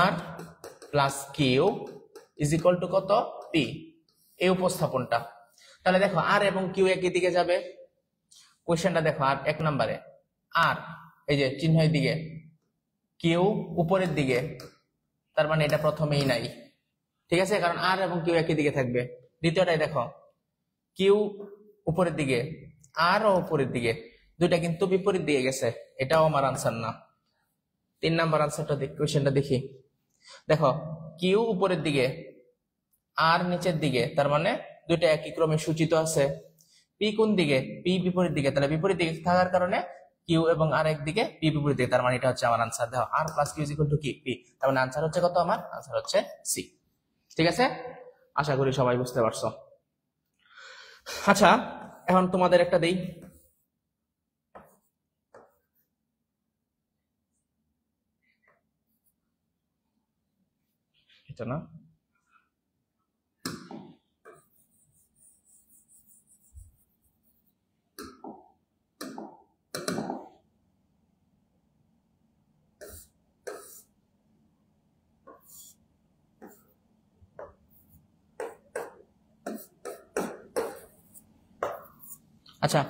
R plus Q is equal to কত পি, এই উপস্থাপনটা। তাহলে দেখো আর এবং কিউ একই দিকে যাবে, কোশ্চেনটা দেখো আর 1 নম্বরে আর এই যে চিহ্নের দিকে, কিউ উপরের দিকে, তার মানে এটা প্রথমেই নাই, ঠিক আছে, কারণ আর এবং কিউ একই দিকে থাকবে। দ্বিতীয়টাই দেখো কিউ উপরের দিকে আর ও উপরের দিকে, দুইটা কিন্তু বিপরীত দিকে গেছে, এটাও আমার আনসার না। 3 নাম্বার আনসারটা কোশ্চেনটা দেখি, দেখো কিউ উপরের দিকে আর নিচের দিকে, তার মানে দুইটা একই ক্রমে সূচিত আছে। পি কোন দিকে, পি বিপরীত দিকে, তাহলে বিপরীত দিকে থাকার কারণে কিউ এবং আর একদিকে, পি বিপরীত দিকে, তার মানে এটা হচ্ছে আমার আনসার। দেখো R plus Q is equal to কি পি, তার মানে আনসার হচ্ছে কত, আমার আনসার হচ্ছে সি। ঠিক আছে, আশা করি সবাই বুঝতে পারছো। আচ্ছা এখন তোমাদের একটা দেই, এটা না, আচ্ছা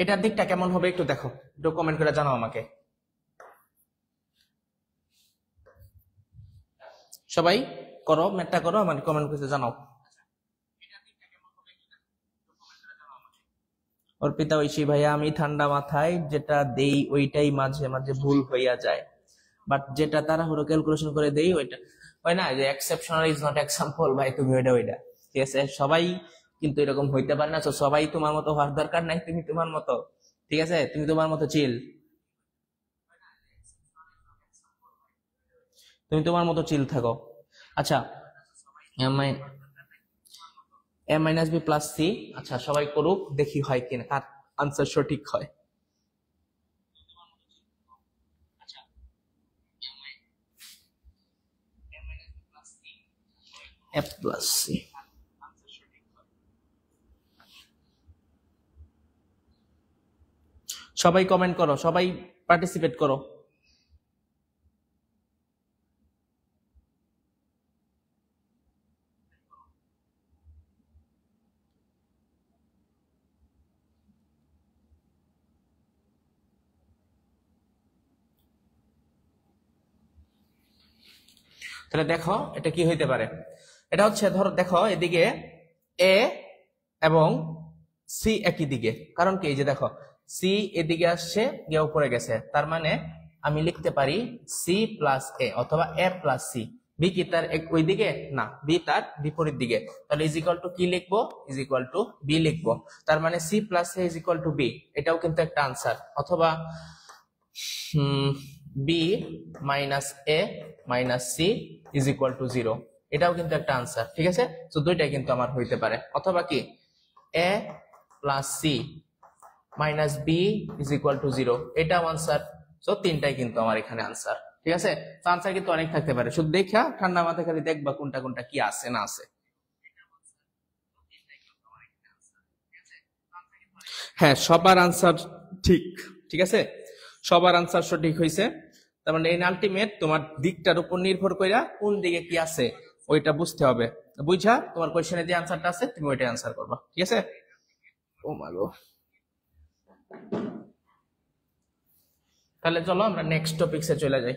এটার দিকটা কেমন হবে একটু দেখো, একটু কমেন্ট করে জানাও আমাকে। সবাই করো, ম্যাথটা করো, আমার কমেন্ট করে জানাও। অর্পিতা ঐশী ভাইয়া, আমি ঠান্ডা মাথায় যেটা দেই ওইটাই মাঝে মাঝে ভুল হইয়া যায়, বাট যেটা তাড়াহুড়ো ক্যালকুলেশন করে দেই ওইটা হয় না, যে এক্সেপশনাল ইজ নট এক্সাম্পল, ভাই তুমি ওইটা ঠিক আছে। সবাই কিন্তু এরকম হইতে পারে না, তো সবাই তোমার মতো হওয়ার দরকার নাই, তুমি তোমার মতো, ঠিক আছে, তুমি তোমার মতো চিল, তুমি তোমার মতো চিল থাকো। আচ্ছা এ মাইনাস বি প্লাস সি, আচ্ছা সবাই করুক, দেখি হয় কিনা, কার আনসার সঠিক হয়। এ প্লাস সি, সবাই কমেন্ট করো, সবাই পার্টিসিপেট করো। তাহলে দেখো এটা কি হইতে পারে, এটা হচ্ছে ধরো দেখো এদিকে এ এবং সি একই দিকে, কারণ কি এই যে দেখো সি এদিকে আসছে গিয়ে উপরে গেছে, তার মানে আমি লিখতে পারি সি প্লাস এ অথবা এ প্লাস সি। বি কি তার ওই দিকে না, বি তার বিপরীত দিকে, তাহলে ইজ ইকুয়াল টু কি লিখবো, ইজ ইকুয়াল টু বি লিখবো। তার মানে C plus A is equal to B, এটাও কিন্তু একটা আনসার। অথবা B minus A minus C is equal to 0, এটাও কিন্তু একটা আনসার, ঠিক আছে। তো দুইটাই কিন্তু আমার হইতে পারে। অথবা কি A plus C minus B is equal to 0, এটাও আনসার। তো তিনটাই কিন্তু আমার এখানে আনসার, ঠিক আছে। তো আনসার কিন্তু অনেক থাকতে পারে, শুধু দেখা ঠান্ডা মাথায় খালি দেখবা কোনটা কোনটা কি আছে না আছে। হ্যাঁ সবার আনসার ঠিক, ঠিক আছে, সবার আনসার সঠিক হয়েছে। তার মানে এই আলটিমেট তোমার দিকটার উপর নির্ভর কইরা কোন দিকে কি আছে ওইটা বুঝতে হবে, বুঝা তোমার কোশ্চেনে যে আনসারটা আছে তুমি ওইটা আনসার করবা, ঠিক আছে। ও মাগো, তাহলে চলো আমরা নেক্সট টপিকসে চলে যাই।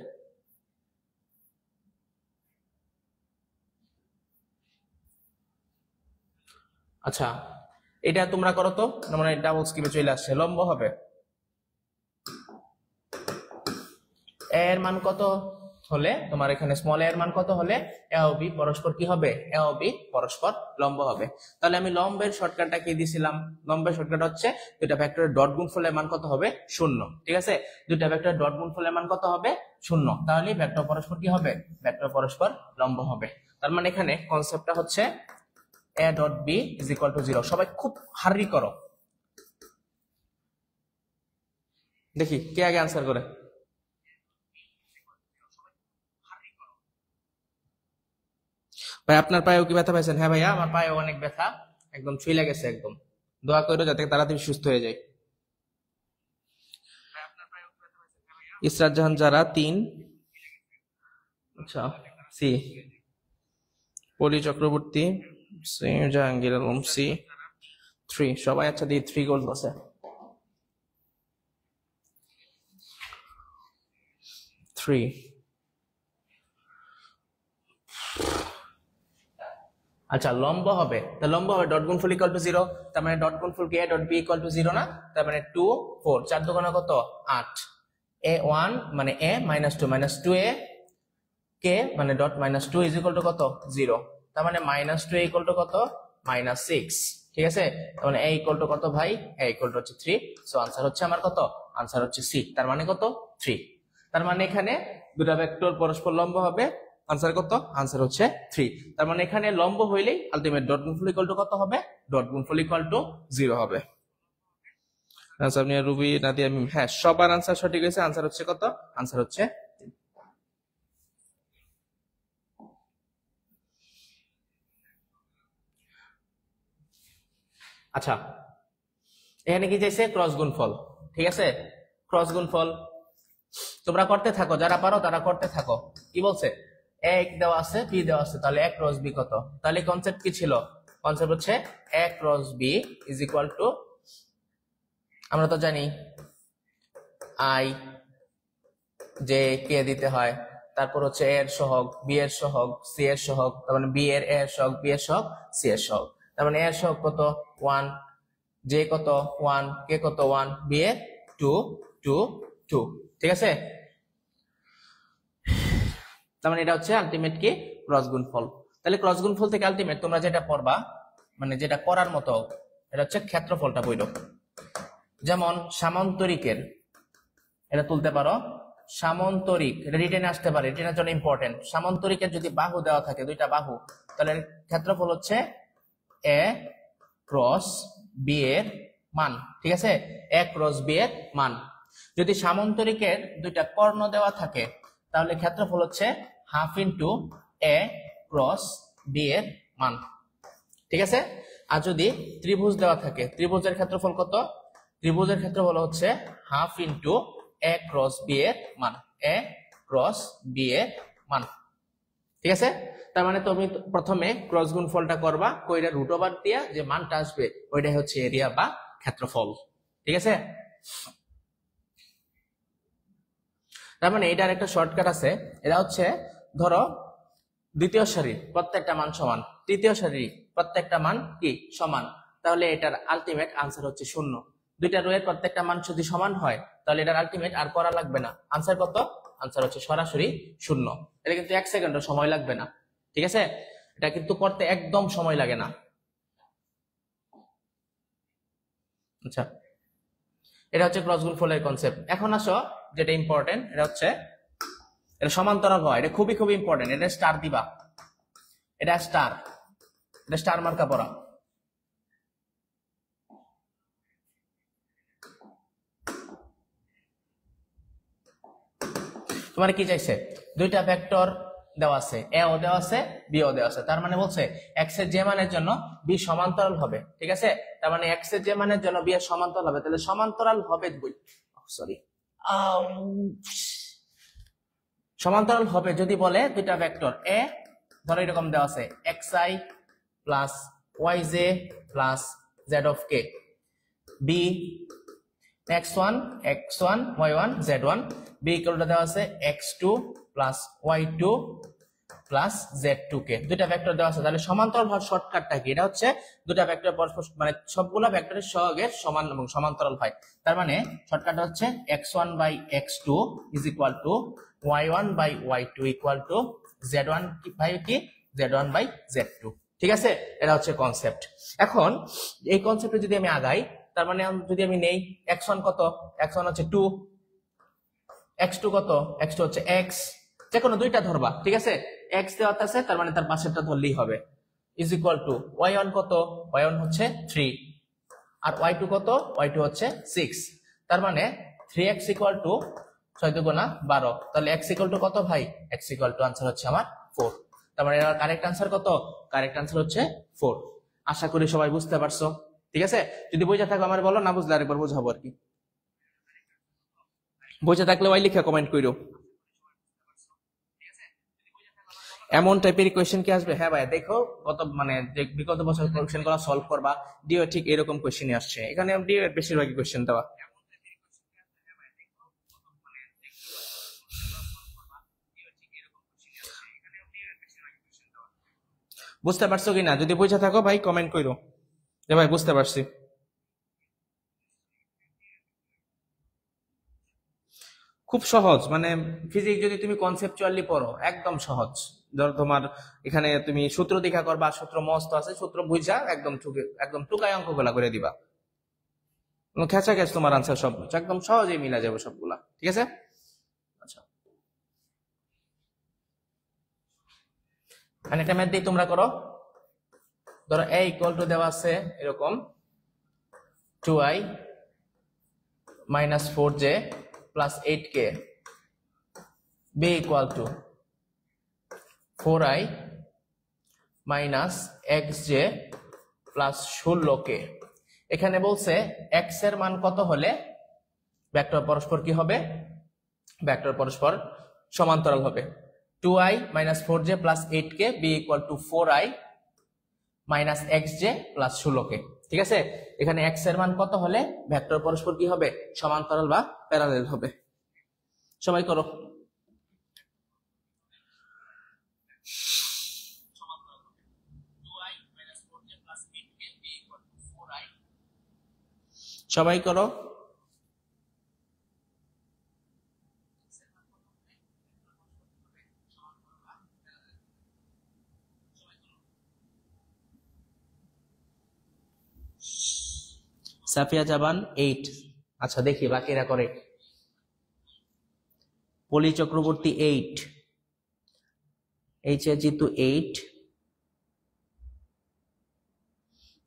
আচ্ছা এটা তোমরা করো তো, মানে ডাবল স্কিপে চলে আসছে, লম্ব হবে এর মান কত হলে, তোমার এখানে স্মল এর মান কত হলে এ ও বি পরস্পর কি হবে, এ ও বি পরস্পর লম্ব হবে। তাহলে আমি লম্বের শর্টকাটটা কি দিছিলাম, লম্বের শর্টকাট হচ্ছে দুইটা ভেক্টরের ডট গুণফলের মান কত হবে 0, ঠিক আছে। দুইটা ভেক্টরের ডট গুণফলের মান কত হবে শূন্য, তাহলে ভেক্টর পরস্পর কি হবে? ভেক্টর পরস্পর লম্ব হবে। তার মানে এখানে কনসেপ্টটা হচ্ছে a dot b is equal to 0। সবাই খুব হার্রি করো, দেখি কে আগে আনসার করে। ভাই আপনার পায়েও কি ব্যথা পাইছেন? হ্যাঁ ভাইয়া, আমার পায়ে অনেক ব্যথা, একদম ছুঁই লাগেছে একদম। দোয়া করো যাতে তাড়াতাড়ি সুস্থ হয়ে যায়। ইসরাত জাহান যারা 3, আচ্ছা সি, পলি চক্রবর্তী সি, জাহাঙ্গীর আলম সি 3, সবাই আচ্ছা দিয়ে 3 গোল বসে। 3 আচ্ছা লম্ব হবে, তা লম্ব হবে ডট গুণফল ইকুয়াল টু 0, তার মানে ডট গুণফল কি a dot b equal to 0 না? তার মানে 2 4, 4 দুগুণে কত? 8, a1 মানে a minus 2 minus 2a k মানে dot minus 2 is equal to কত? 0, তার মানে মাইনাস 2 ইকুয়াল টু কত? মাইনাস 6, ঠিক আছে? তার মানে a ইকুয়াল টু কত ভাই? a ইকুয়াল টু হচ্ছে 3, সো আনসার হচ্ছে আমার কত? আনসার হচ্ছে সি, তার মানে কত? 3। তার মানে এখানে দুটো ভেক্টর পরস্পর লম্ব হবে, আনসার কত? আনসার হচ্ছে 3। তার মানে এখানে লম্ব হইলেই আলটিমেট ডট গুণফল ইকুয়াল টু কত হবে? ডট গুণফল ইকুয়াল টু 0 হবে। আনসার নিয়ে রুবি নাদিয়া মিম, হ্যাঁ সবার আনসার সঠিক হয়েছে। আনসার হচ্ছে কত? আনসার হচ্ছে আচ্ছা এখানে কি চাইছে? ক্রস গুণফল, ঠিক আছে? ক্রস গুণফল তোমরা করতে থাকো, যারা পারো তারা করতে থাকো। কি বলছে? এক দেওয়া আছে, বি দেওয়া আছে, তাহলে এক ক্রস বি কত? তাহলে কনসেপ্ট কি ছিল? কনসেপ্ট হচ্ছে এক cross B is equal to, আমরা তো জানি আই যে কে দিতে হয়, তারপর হচ্ছে এ এর সহগ, বি এর সহগ, সি এর সহগ, তার মানে বি এর এ এর সহগ, বি এর সহগ, সি এর সহগ। তার মানে এ এর সহগ কত? 1, জে কত? 1, কে কত? 1, বি এর 2 2 2, ঠিক আছে? তার মানে এটা হচ্ছে আলটিমেট কি? ক্রস গুণফল। তাহলে ক্রস গুণফল থেকে আলটিমেট তোমরা যেটা পড়বা, মানে যেটা করার মতো, এটা হচ্ছে ক্ষেত্রফলটা বইল। যেমন সামান্তরিকের এটা তুলতে পারো, সামান্তরিক এটা রিটেনে আসতে পারে, রিটেনের জন্য ইম্পর্টেন্ট। সামান্তরিকের যদি বাহু দেওয়া থাকে, দুইটা বাহু, তাহলে ক্ষেত্রফল হচ্ছে এ ক্রস বি এর মান, ঠিক আছে? এ ক্রস বি এর মান। যদি সামান্তরিকের দুইটা কর্ণ দেওয়া থাকে, তাহলে ক্ষেত্রফল হচ্ছে হাফ ইন্টু এ ক্রস বি এর মান, ঠিক আছে? আর যদি ত্রিভুজ দেওয়া থাকে, ত্রিভুজের ক্ষেত্রফল কত? ত্রিভুজের ক্ষেত্রফল হচ্ছে হাফ ইন্টু এ ক্রস বি এর মান, এ ক্রস বি এর মান, ঠিক আছে? তার মানে তুমি প্রথমে ক্রস গুণফলটা করবা, কইরা রুট ওভার দিয়া যে মানটা আসবে ওইটাই হচ্ছে এরিয়া বা ক্ষেত্রফল, ঠিক আছে? তার মানে এটার একটা শর্টকাট আছে, এটা হচ্ছে ধরো দ্বিতীয় সারির প্রত্যেকটা মান সমান, তৃতীয় সারির প্রত্যেকটা মান কি সমান, তাহলে এটার আলটিমেট আনসার হচ্ছে 0। দুইটা রো এর প্রত্যেকটা মান যদি সমান হয়, তাহলে এটার আলটিমেট আর করা লাগবে না। আনসার কত? আনসার হচ্ছে সরাসরি 0। এটা কিন্তু 1 সেকেন্ডও সময় লাগবে না, ঠিক আছে? এটা কিন্তু করতে একদম সময় লাগে না। আচ্ছা এটা হচ্ছে ক্রস গুণফলের কনসেপ্ট। এখন আসো যেটা ইম্পর্টেন্ট, এটা হচ্ছে এটা সমান্তরাল হয়, এটা খুবই খুবই ইম্পর্টেন্ট। এটা স্টার দিবা, এটা স্টার মার্কা পড়া। তোমার কি চাইছে? দুইটা ভেক্টর দেওয়া আছে, এ ও দেওয়া আছে, বি ও দেওয়া আছে। তার মানে বলছে এক্স এর যে মানের জন্য বি সমান্তরাল হবে, ঠিক আছে? তার মানে এক্স এর যে মানের জন্য বি এর সমান্তরাল হবে, তাহলে সমান্তরাল হবে, সরি সমান্তরাল হবে যদি বলে দুইটা ভেক্টর এ, ধরো এরকম দেওয়া আছে X I plus Y J plus Z of K, B x1 x1 y1 z1, b equal to দেওয়া আছে x2 plus y2 plus z2 কে, দুইটা ভেক্টর দেওয়া আছে। তাহলে সমান্তরাল হওয়ার শর্টকাটটা কি? এটা হচ্ছে দুইটা ভেক্টর পরস্পর মানে সবগুলা ভেক্টরের সহগের সমান এবং সমান্তরাল হয়। তার মানে শর্টকাটটা হচ্ছে x1 by x2 is equal to y1 by y2 equal to z1 by কি z1 বাই z2, ঠিক আছে? এটা হচ্ছে কনসেপ্ট। এখন এই কনসেপ্টে যদি আমি আগাই, তার মানে যদি আমি নেই x1 কত? x1 হচ্ছে 2, x2 কত, x2 হচ্ছে x, যে কোনো দুইটা ধরবা, ঠিক আছে। x দেওয়া আছে, তার মানে তার পাশেরটা ধরলেই হবে, ইজ ইকুয়াল টু y1 কত, y1 হচ্ছে 3, আর y2 কত, y2 হচ্ছে 6, তার মানে 3x ইকুয়াল টু 6 দুগুণা 12, তাহলে x ইকুয়াল টু কত ভাই, x ইকুয়াল টু আনসার হচ্ছে আমার 4, তার মানে এর কারেক্ট আনসার কত, কারেক্ট আনসার হচ্ছে 4। আশা করি সবাই বুঝতে পারছো, ঠিক আছে। যদি বুঝে থাকো আমার বলো, না বুঝলে আরেকবার বোঝাবো আর কি। বুঝে থাকলে ওই লিখে কমেন্ট করো। এমন টাইপের কোয়েশ্চেন কি আসবে? হ্যাঁ ভাই দেখো, কত মানে যে বিগত বছর কোয়েশ্চেন গুলো সলভ করবা, ডিও ঠিক এরকম কোয়েশ্চেনই আসছে, এখানে ডিও এর বেশিরভাগই কোয়েশ্চেন দেওয়া। বুঝতে পারছো কিনা? যদি বুঝে থাকো ভাই কমেন্ট করো যে ভাই বুঝতে পারছি। খুব সহজ, মানে ফিজিক্স যদি তুমি কনসেপচুয়ালি পড়ো একদম সহজ। ধর তোমার এখানে তুমি সূত্র দেখা করবা, সূত্র মস্ত আছে, সূত্র বুঝা একদম টুকায় অঙ্কগুলা করে দিবা, খেঁচা খেঁচ তোমার আনসার সব একদম সহজেই মিলা যাবে সবগুলা, ঠিক আছে। আচ্ছা, একটা ম্যাথ দিয়ে তোমরা করো। ধরো a ইকুয়াল টু দেওয়া আছে এরকম 2i - 4j + 8k, b equal two 4i - xj + 16k। এখানে বলছে x এর মান কত হলে ভেক্টর পরস্পর কি হবে, ভেক্টর পরস্পর সমান্তরাল হবে। 2i - 4j + 8k, b equal two 4i - xj + 16k, ঠিক আছে। এখানে x এর মান কত হলে ভেক্টর পরস্পর কি হবে, সমান্তরাল বা প্যারালাল হবে। সবাই করো। সবাই করো। সাফিয়া জাবান 8। আচ্ছা দেখি বাকিরা করে। পলি চক্রবর্তী 8, এইচ এ জিতু 8,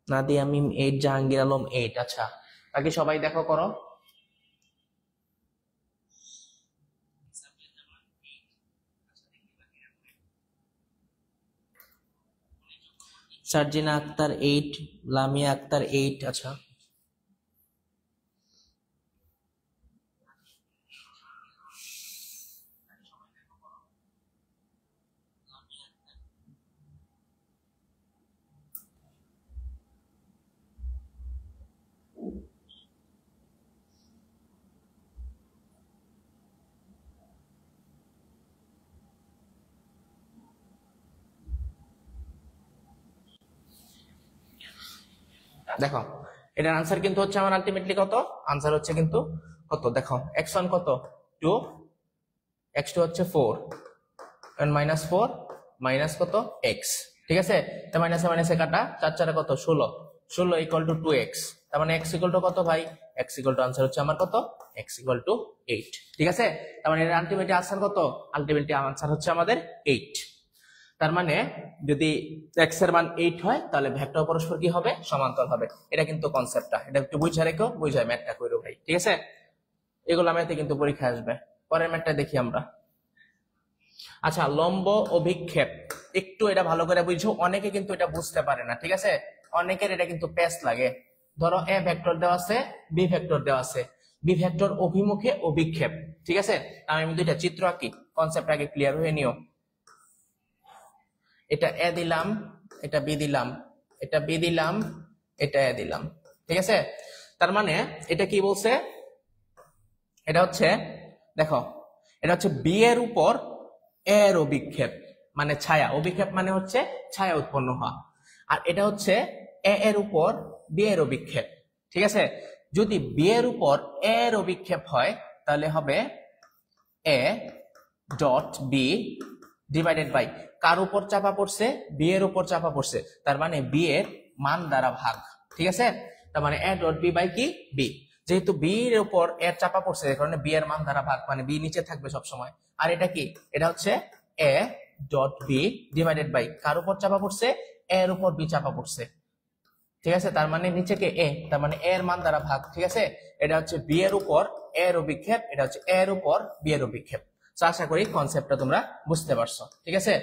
নাদিয়া মিম 8, জাহাঙ্গীর আলম 8। আচ্ছা বাকি সবাই দেখো করো। সার্জিনা আক্তার 8, লামিয়া আক্তার 8। আচ্ছা দেখো, এটার আনসার কিন্তু হচ্ছে আমার আলটিমেটলি কত, আনসার হচ্ছে কিন্তু কত, দেখো x1 কত 2, x2 হচ্ছে 4, -4 মাইনাস কত x, ঠিক আছে। তা মাইনাসে মাইনাসে কাটা, 4 4 কত 16, 16 ইকুয়াল টু 2x, তার মানে x ইকুয়াল টু কত ভাই, x ইকুয়াল টু আনসার হচ্ছে আমার কত, x ইকুয়াল টু 8, ঠিক আছে। তার মানে এর আলটিমেটলি আনসার কত, আলটিমেটলি আনসার হচ্ছে আমাদের 8। তার মানে যদি x এর মান 8 হয় তাহলে ভেক্টর পরস্পর কি হবে, সমান্তরাল হবে। এটা কিন্তু কনসেপ্টটা, এটা একটু বুঝা রেখো, বুঝায় ম্যাথটা কইরো ভাই, ঠিক আছে। এগুলো ম্যাথে কিন্তু পরীক্ষা আসবে। পরের ম্যাথটা দেখি আমরা। আচ্ছা, লম্ব অভিক্ষেপ, একটু এটা ভালো করে বুঝো, অনেকে কিন্তু এটা বুঝতে পারে না, ঠিক আছে। অনেকের এটা কিন্তু প্যাচ লাগে। ধরো a ভেক্টর দেওয়া আছে, b ভেক্টর দেওয়া আছে, b ভেক্টর অভিমুখে অভিক্ষেপ, ঠিক আছে। আমি দুইটা চিত্র আঁকি, কনসেপ্ট আগে ক্লিয়ার হয়ে নিও। এটা a দিলাম, এটা b দিলাম, এটা b দিলাম, এটা a দিলাম, ঠিক আছে। তার মানে এটা কি বলছে, এটা হচ্ছে দেখো, এটা হচ্ছে b এর উপর a এর অভিক্ষেপ, মানে ছায়া, অভিক্ষেপ মানে হচ্ছে ছায়া উৎপন্ন হওয়া। আর এটা হচ্ছে a এর উপর b এর অভিক্ষেপ, ঠিক আছে। যদি b এর উপর a এর অভিক্ষেপ হয় তাহলে হবে a dot b divided by কার উপর চাপা পড়ছে, b এর উপর চাপা পড়ছে, তার মানে b এর মান দ্বারা ভাগ, ঠিক আছে। তার মানে a ডট b বাই কি b, যেহেতু বি এর উপর এর চাপা পড়ছে, এই কারণে বি এর মান দ্বারা ভাগ, মানে বি নিচে থাকবে সব সময়। আর এটা কি, এটা হচ্ছে A dot B divided by কার উপর চাপা পড়ছে, এর উপর বি চাপা পড়ছে, ঠিক আছে। তার মানে নিচে কে এ, তার মানে এর মান দ্বারা ভাগ, ঠিক আছে। এটা হচ্ছে বি এর উপর এর অভিক্ষেপ, এটা হচ্ছে এর উপর বি এর অভিক্ষেপ। তো আশা করি কনসেপ্টটা তোমরা বুঝতে পারছো, ঠিক আছে,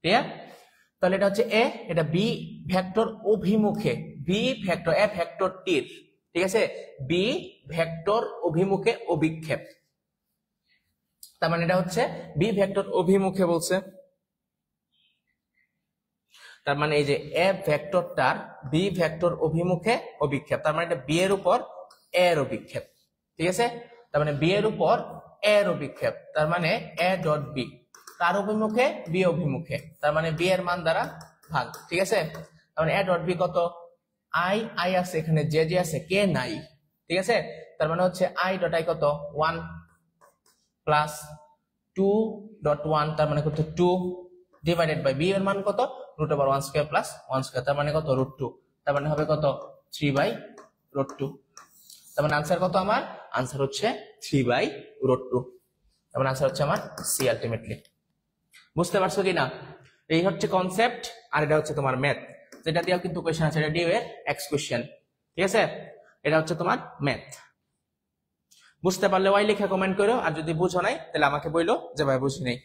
ক্লিয়ার। তাহলে এটা হচ্ছে এ, এটা বি ভেক্টর অভিমুখে, বি ভেক্টর এ ভেক্টর টির, ঠিক আছে, বি ভেক্টর অভিমুখে অভিক্ষেপ। তার মানে এটা হচ্ছে বি ভেক্টর অভিমুখে বলছে, তার মানে এই যে এ ভেক্টরটার বি ভেক্টর অভিমুখে অভিক্ষেপ, তার মানে এটা বি এর উপর এর অভিক্ষেপ, ঠিক আছে। তার মানে বি এর উপর এর অভিক্ষেপ, তার মানে এ ডট বি তার অভিমুখে বি অভিমুখে, তার মানে বি এর মান দ্বারা ভাগ, ঠিক আছে। তার মানে এ ডট বি কত, আই আই আছে এখানে, জে জে আছে, কে নাই, ঠিক আছে। তার মানে হচ্ছে আই ডট আই কত 1 প্লাস 2 ডট 1, তার মানে কত 2 ডিভাইডেড বাই বি এর মান কত root over 1 square plus 1 square, তার মানে কত রুট 2, তার মানে হবে কত 3 বাই রুট 2। তার মানে আনসার কত আমার, আনসার হচ্ছে 3 বাই রুট 2, তার মানে আনসার হচ্ছে আমার সি আলটিমেটলি। বুঝতে পারছো কিনা? এই হচ্ছে কনসেপ্ট, আর এটা হচ্ছে তোমার ম্যাথ, যেটা দিয়েও কিন্তু কোশ্চেন আছে, এটা ডিউ এর এক্স কোশ্চেন, ঠিক আছে। এটা হচ্ছে তোমার ম্যাথ। বুঝতে পারলে ওয়াই লেখা কমেন্ট করো, আর যদি বুঝো নাই তাহলে আমাকে বইলো যে ভাই বুঝি নাই।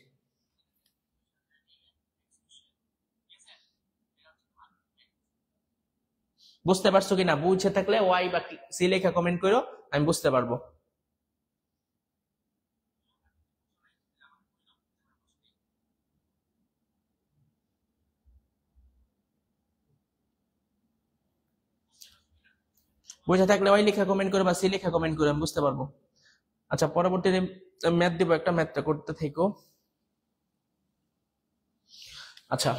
বুঝতে পারছো কিনা? বুঝে থাকলে ওয়াই বা সি লেখা কমেন্ট করো, আমি বুঝতে পারবো। বুঝে থাকলে ওয়াই লেখা কমেন্ট করো বা সি লেখা কমেন্ট করো, আমি বুঝতে পারবো। আচ্ছা, পরবর্তীতে ম্যাথ দিব, একটা ম্যাথটা করতে থেকো। আচ্ছা,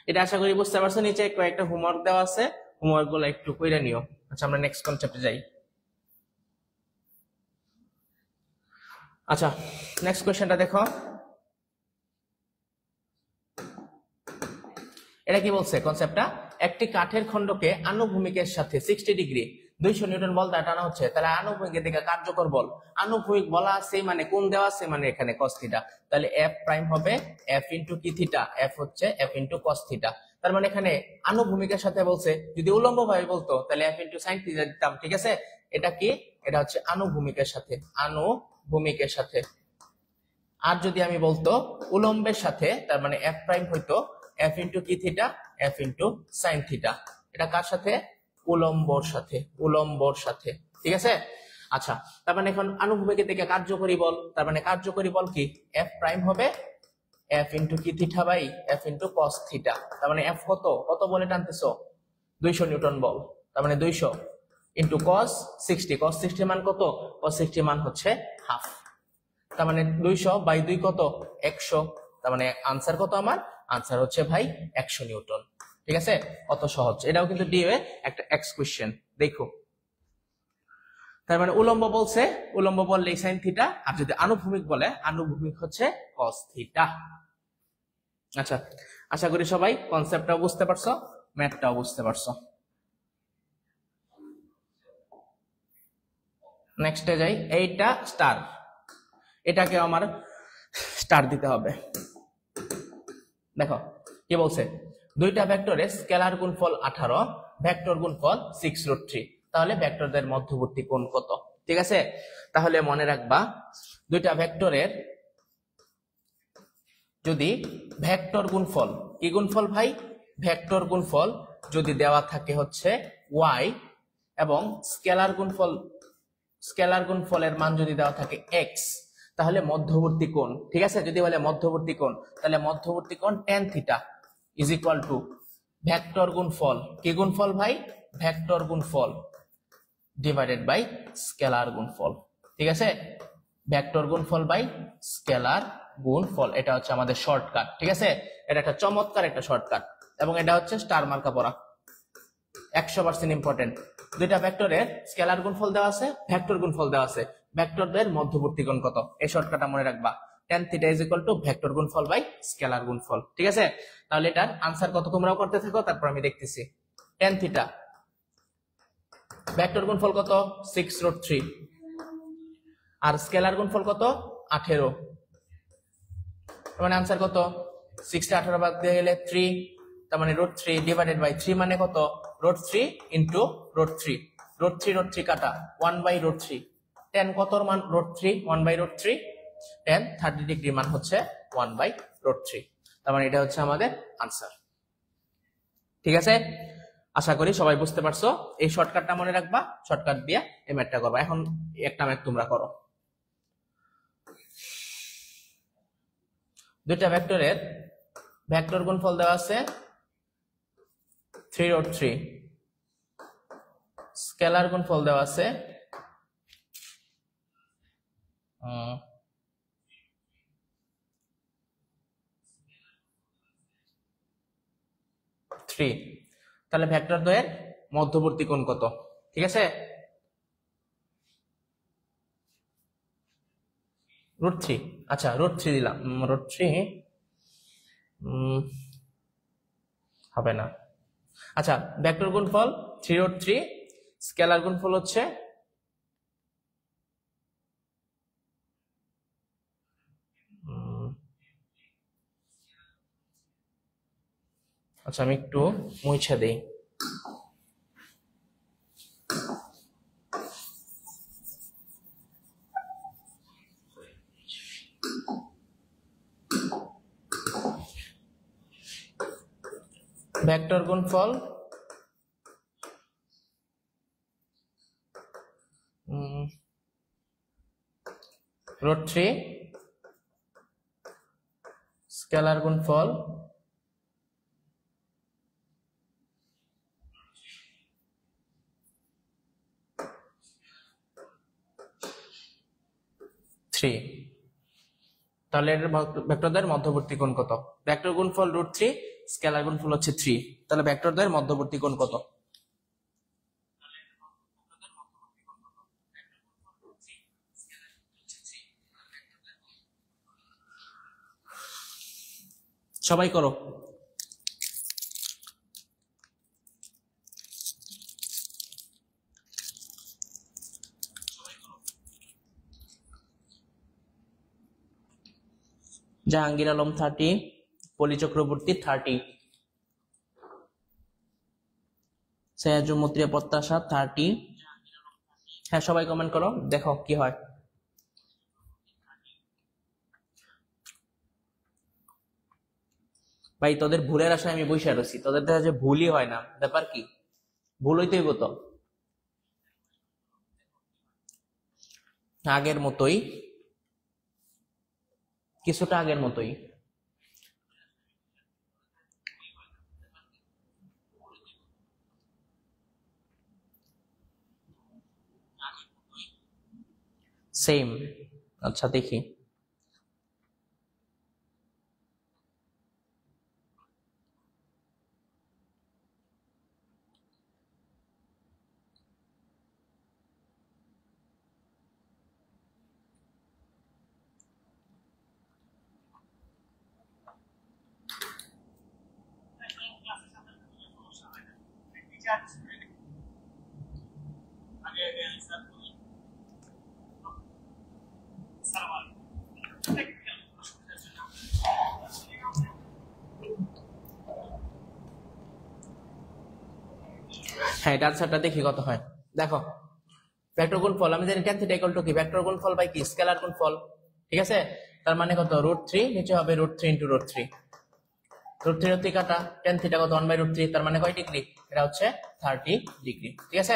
এটা আশা করি বুঝতে পারছো। নিচে কয়েকটা হোমওয়ার্ক দেওয়া আছে, হোমওয়ার্ক গুলো একটু কইরা নিও। আচ্ছা, আমরা নেক্সট কনসেপ্টে যাই। আচ্ছা, নেক্সট কোশ্চেনটা দেখো। এটা কি বলছে কনসেপ্টটা, একটি কাঠের খণ্ডকে আনুভূমিকের সাথে 60 ডিগ্রি 200 নিউটন বল দ্বারা টানা হচ্ছে, তাহলে আনুভূমিকের দিকে কার্যকর বল, আনুভূমিক বলা আছে মানে কোন দেওয়া আছে, মানে এখানে cos থিটা, তাহলে f প্রাইম হবে f ইনটু কি থিটা, f হচ্ছে f ইনটু cos থিটা। তার মানে এখানে আনুভূমিকের সাথে বলছে, যদি উল্লম্ব ভাবে বলতো তাহলে f ইনটু sin থিটা দিতাম, ঠিক আছে। এটা কি, এটা হচ্ছে আনুভূমিকের সাথে, আনুভূমিকের সাথে। আর যদি আমি বলতো উলম্বের সাথে, তার মানে f প্রাইম হইতো f ইনটু কি theta, f into sin theta. এটা কার সাথে, উলম্বর সাথে, উলম্বর সাথে, ঠিক আছে। আচ্ছা, তার মানে এখন আনুভূমিকের দিকে কার্যকরী বল, তার মানে কার্যকরী বল কি, f প্রাইম হবে f ইনটু কি theta by f into cos theta. তার মানে f কত, কত বলে টানতেছো, 200 নিউটন বল, তার মানে 200 ইনটু cos 60, cos 60 মান কত, cos 60 মান হচ্ছে হাফ, তার মানে 200 বাই 2 কত 100, তার মানে আনসার কত আমার, আনসার হচ্ছে ভাই 100 নিউটন, ঠিক আছে। কত সহজ, এটাও কিন্তু ডিউ এর একটা এক্স কোশ্চেন, দেখো। তার মানে উলম্ব বলছে, উলম্ব বললে sin থিটা, আর যদি আনুভূমিক বলে, আনুভূমিক হচ্ছে cos থিটা। আচ্ছা, আশা করি সবাই কনসেপ্টটাও বুঝতে পারছো, ম্যাথটাও বুঝতে পারছো। নেক্সটে যাই, এইটা স্টার, এটাকে আমার স্টার দিতে হবে। দেখো কি বলছে, দুইটা ভেক্টরের স্কেলার গুণফল 18, ভেক্টর গুণফল 6√3, তাহলে ভেক্টরদের মধ্যবর্তী কোণ কত, ঠিক আছে। তাহলে মনে রাখবা, দুইটা ভেক্টরের যদি ভেক্টর গুণফল, কি গুণফল ভাই, ভেক্টর গুণফল যদি দেওয়া থাকে হচ্ছে y, এবং স্কেলার গুণফল, স্কেলার গুণফলের মান যদি দেওয়া থাকে x, তাহলে মধ্যবর্তী কোণ, ঠিক আছে। যদি বলে মধ্যবর্তী কোণ, তাহলে মধ্যবর্তী কোণ tan theta is equal two vector গুণফল, কি গুণফল ভাই, ভেক্টর গুণফল ডিভাইডেড বাই স্কেলার গুণফল, ঠিক আছে। ভেক্টর গুণফল বাই স্কেলার গুণফল, এটা হচ্ছে আমাদের শর্টকাট, ঠিক আছে। এটা একটা চমৎকার একটা শর্টকাট, এবং এটা হচ্ছে স্টার মার্কা পড়া, 100% ইম্পর্টেন্ট। দুইটা ভেক্টরের স্কেলার গুণফল দেওয়া আছে, ভেক্টর গুণফল দেওয়া আছে, ভেক্টরদের মধ্যবর্তী কোণ কত, এই শর্টকাটটা মনে রাখবা, tan theta is equal two vector গুণফল বাই স্কেলার গুণফল, ঠিক আছে। তাহলে এটার আনসার কত তোমরাও করতে থাকো, তারপর আমি দেখতেছি। tan থিটা ভেক্টর গুণফল কত 6√3 আর স্কেলার গুণফল কত 18 মানে आंसर কত 6 টা 18 ভাগ দিয়ে গেলে 3 তার মানে √3 ডিভাইডেড বাই 3 মানে কত √3 ইনটু √3 √3 কাটা 1/√3 tan কতর মান √3 1/√3 tan 30 ডিগ্রি মান হচ্ছে 1/√3 তার মানে এটা হচ্ছে আমাদের आंसर ঠিক আছে আশা করি সবাই বুঝতে পারছো এই শর্টকাটটা মনে রাখবা শর্টকাট দিয়ে এই ম্যাথটা করবা এখন একটা ম্যাথ তোমরা করো দুইটা ভেক্টরের ভেক্টর গুণফল দেওয়া আছে 3√3 স্কেলার গুণফল দেওয়া আছে 3 তাহলে ভেক্টর দ্বয়ের মধ্যবর্তী কোণ কত ঠিক আছে √3 আচ্ছা √3 দিলাম √3 হবে না আচ্ছা ভেক্টর গুণফল 3√3 স্কেলার গুণফল হচ্ছে আচ্ছা আমি একটু মুছে দেই ভেক্টর গুণফল √3 স্কেলার গুণফল 3 তাহলে এর ভেক্টরদের মধ্যবর্তী কোণ কত ভেক্টর গুণফল √3 স্কেলার গুণফল হচ্ছে 3 তাহলে ভেক্টরদের মধ্যবর্তী কোণ কত সবাই করো জাহাঙ্গীর আলম 30 পলি চক্রবর্তী 30 সৈয়দুমুত্রিয়া প্রত্যাশা 30 হ্যাঁ সবাই কমেন্ট করো দেখো কি হয় ভাই তোদের ভুলের আশায় আমি বসে রয়েছি তোদের দেখা যায় ভুলই হয় না ব্যাপার কি ভুল হইতেই তো আগের মতোই কিছুটা আগের মতোই সেম আচ্ছা দেখি হ্যাঁ এটা আনসারটা দেখি কত হয় দেখো ভেক্টর গুণফল আমি জানি tan থিটা ইকুয়াল টু কি ভেক্টর গুণফল বাই কি স্কেলার গুণফল ঠিক আছে তার মানে কত √3 নিচে হবে √3 ইনটু √3 √3 কাটা tan থিটা কত 1/√3 তার মানে কয় ডিগ্রি এটা হচ্ছে 30 ডিগ্রি ঠিক আছে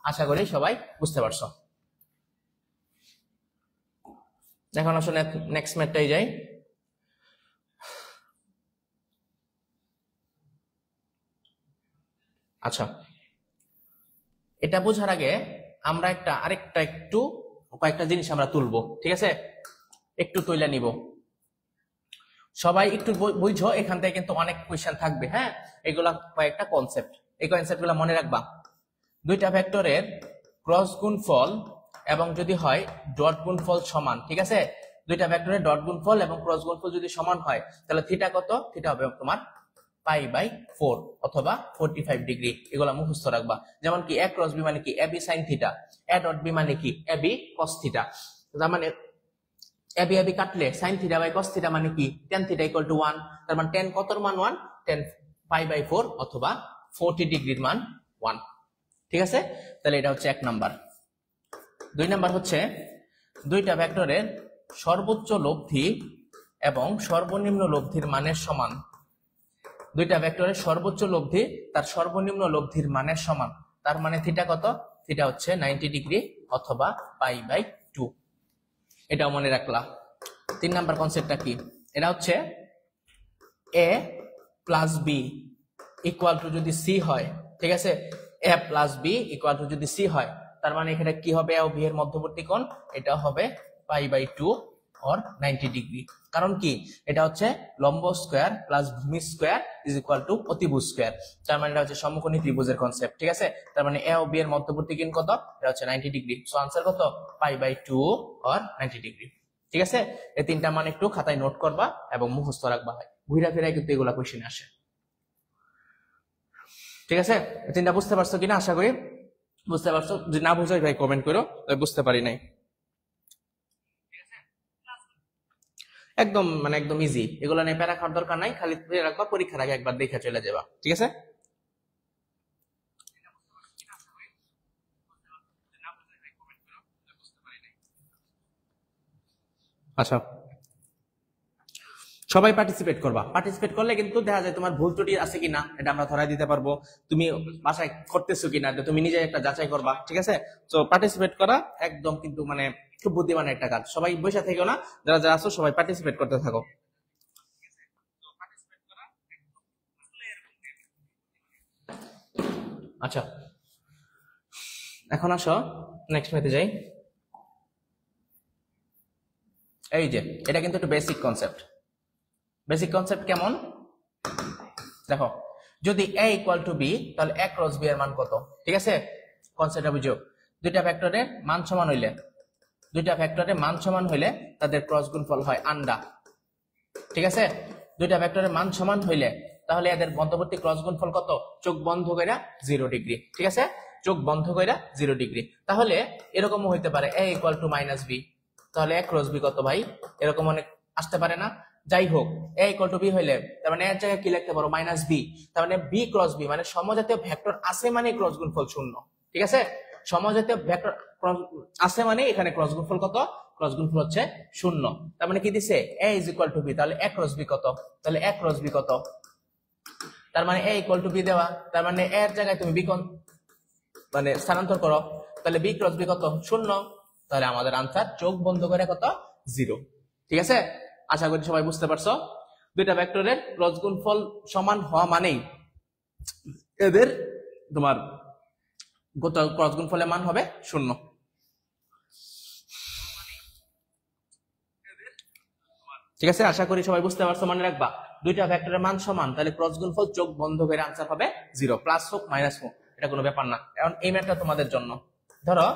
আশা করি সবাই বুঝতে পারছো এখন আসলে নেক্সট ম্যাথটাই যাই আচ্ছা এটা বোঝার আগে আমরা আরেকটা একটু কয়েকটা জিনিস আমরা তুলবো ঠিক আছে একটু তুলে নিব সবাই একটু বুঝো এখান থেকে কিন্তু অনেক কোশ্চেন থাকবে হ্যাঁ এগুলা কয়েকটা কনসেপ্ট এই কনসেপ্টগুলো মনে রাখবা দুইটা ভেক্টরের ক্রস গুণফল এবং যদি হয় ডট গুণফল সমান ঠিক আছে দুইটা ভেক্টরের ডট গুণফল এবং ক্রস গুণফল যদি সমান হয় তাহলে থিটা কত থিটা হবে তোমার π/4 অথবা 45 ডিগ্রি, এগুলা মুখস্থ রাখবা। যেমন কি a ক্রস b মানে কি ab sin theta, a dot b মানে কি ab cos থিটা। তার মানে ab কাটলে sin theta by cos theta মানে কি tan থিটা = 1। তার মানে tan কতর মান 1, tan π/4 অথবা 40 ডিগ্রির মান 1। ঠিক আছে, তাহলে এটা হচ্ছে 1 নাম্বার। 2 নাম্বার হচ্ছে দুইটা ভেক্টরের সর্বোচ্চ লব্ধি এবং সর্বনিম্ন লব্ধির মানের সমান। দুইটা ভেক্টরের সর্বোচ্চ লব্ধি তার সর্বনিম্ন লব্ধির মানের সমান। তার মানে থিটা কত? থিটা হচ্ছে 90 ডিগ্রি অথবা π/2। এটাও মনে রাখলা। 3 নাম্বার কনসেপ্টটা কি? এটা হচ্ছে a plus b equal two যদি c হয়, ঠিক আছে, a plus b equal two যদি c হয়, তার মানে এখানে কি হবে? a ও b এর মধ্যবর্তী কোণ, এটা হবে π/2 অর 90 ডিগ্রি। কারণ কি? এটা হচ্ছে লম্ব স্কয়ার প্লাস ভূমি স্কয়ার ইজ ইকুয়াল টু অতিভুজ স্কয়ার। তার মানে এটা হচ্ছে সমকোণী ত্রিভুজের কনসেপ্ট। ঠিক আছে, তার মানে a ও b এর মধ্যবর্তী কোণ কত? এটা হচ্ছে 90 ডিগ্রি। সো आंसर কত? π/2 অর 90 ডিগ্রি। ঠিক আছে, এই তিনটা মান একটু খাতায় নোট করবা এবং মুখস্থ রাখবা। ঘুরা ফিরা কিন্তু এগুলা কোশ্চেন আসে। ঠিক আছে, এই তিনটা বুঝতে পারছো কিনা? আশা করি বুঝতে পারছো। যদি না বুঝো ভাই কমেন্ট করো, বুঝতে পারি নাই। একদম মানে একদম ইজি, এগুলো নিয়ে প্যারা খাওয়ার দরকার নাই, খালি রাখবা, পরীক্ষার আগে একবার দেখে চলে যাবা। ঠিক আছে, আচ্ছা সবাই পার্টিসিপেট করবা। পার্টিসিপেট করলে কিন্তু দেখা যায় তোমার ভুল ত্রুটি আছে কিনা এটা আমরা ধরাই দিতে পারবো, তুমি বাসায় করতেছো কিনা এটা তুমি নিজে একটা যাচাই করবা। ঠিক আছে, তো পার্টিসিপেট করা একদম কিন্তু মানে খুব বুদ্ধিমানের একটা কাজ। সবাই বসে থেকেও না, যারা যারা আছো সবাই পার্টিসিপেট করতে থাকো। আচ্ছা এখন আসো নেক্সট ম্যাথে যাই। এই যে এটা কিন্তু একটু বেসিক কনসেপ্ট। বেসিক কনসেপ্ট কেমন দেখো, যদি a ইকুয়াল টু b তাহলে a ক্রস b এর মান কত? ঠিক আছে, কনসেপ্টটা বুঝো। দুইটা ভেক্টরের মান সমান হইলে তাদের ক্রস গুণফল হয় আন্ডা। ঠিক আছে, দুইটা ভেক্টরের মান সমান হইলে তাহলে এদের মধ্যবর্তী ক্রস গুণফল কত? চোখ বন্ধ কইরা 0 ডিগ্রি। ঠিক আছে, চোখ বন্ধ কইরা 0 ডিগ্রি। তাহলে এরকমও হইতে পারে a equal two minus b, তাহলে a ক্রস b কত ভাই? এরকম অনেক আসতে পারে না? যাই হোক, a ইকুয়াল টু b হইলে তার মানে এর জায়গায় কি লিখতে পারো? Minus b। তার মানে b ক্রস b মানে সমজাতীয় ভেক্টর আছে মানে ক্রস গুণফল 0। ঠিক আছে, সমজাতীয় ভেক্টর আছে মানে এখানে ক্রস গুণফল কত? ক্রস গুণফল হচ্ছে 0। তার মানে কি দিছে? a is equal two b, তাহলে a ক্রস b কত? তাহলে a ক্রস b কত? তার মানে a ইকুয়াল টু b দেওয়া, তার মানে a এর জায়গায় তুমি b মানে স্থানান্তর করো, তাহলে b ক্রস b কত? 0। তাহলে আমাদের আনসার চোখ বন্ধ করে কত? 0। ঠিক আছে, আশা করি সবাই বুঝতে পারছো। দুইটা ভেক্টরের ক্রস গুণফল সমান হওয়া মানেই এদের তোমার ক্রস গুণফলের মান হবে 0। ঠিক আছে, আশা করি সবাই বুঝতে পারছো। মনে রাখবা দুইটা ভেক্টরের মান সমান, তাহলে ক্রস গুণফল চোখ বন্ধ করে আনসার হবে 0, প্লাস হোক মাইনাস হোক এটা কোনো ব্যাপার না। এখন এই ম্যাথটা তোমাদের জন্য, ধরো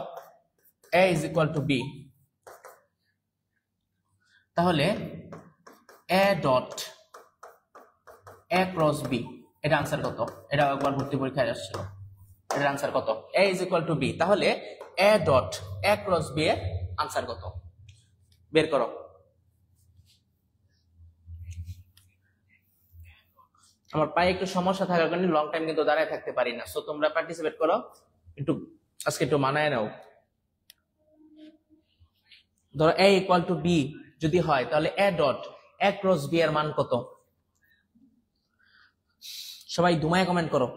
a is equal two b, তাহলে a dot a cross b এটা আনসার কত? এটা একবার ভর্তি পরীক্ষায় আসছিল। এটার আনসার কত? a is equal two b, তাহলে a dot a cross b এর আনসার কত? বের করো। আমার পায়ে একটু সমস্যা থাকার কারণে লং টাইম কিন্তু দাঁড়ায় থাকতে পারি না, সো তোমরা পার্টিসিপেট করো, একটু আজকে একটু মানায় নাও। ধরো a ইকুয়াল টু b যদি হয় তাহলে a dot a cross b এর মান কত? সবাই ধুমায় কমেন্ট করো।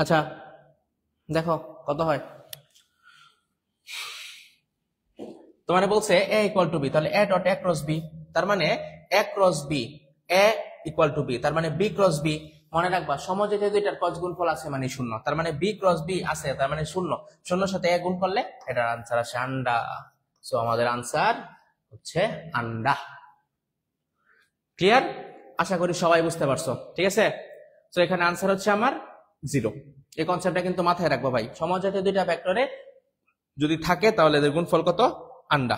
আচ্ছা দেখো কত হয়, তোমার বলছে a ইকুয়াল টু বি, তাহলে a dot a cross B, তার মানে a cross B, a equal to B, তার মানে b ক্রস বি। মনে রাখবা সমযোজী দুইটার ক্রস গুণফল আছে মানে শূন্য, তার মানে b ক্রস বি আছে তার মানে শূন্য, শূন্যর সাথে a গুণ করলে এটার আনসার আসে আন্ডা। সো আমাদের আনসার হচ্ছে আন্ডা। ক্লিয়ার? আশা করি সবাই বুঝতে পারছো, ঠিক আছে। তো এখানে আনসার হচ্ছে আমার 0। এই কনসেপ্টটা কিন্তু মাথায় রাখবো ভাই, সমজাতীয় দুইটা ভেক্টরে যদি থাকে তাহলে এদের গুণফল কত? আন্ডা।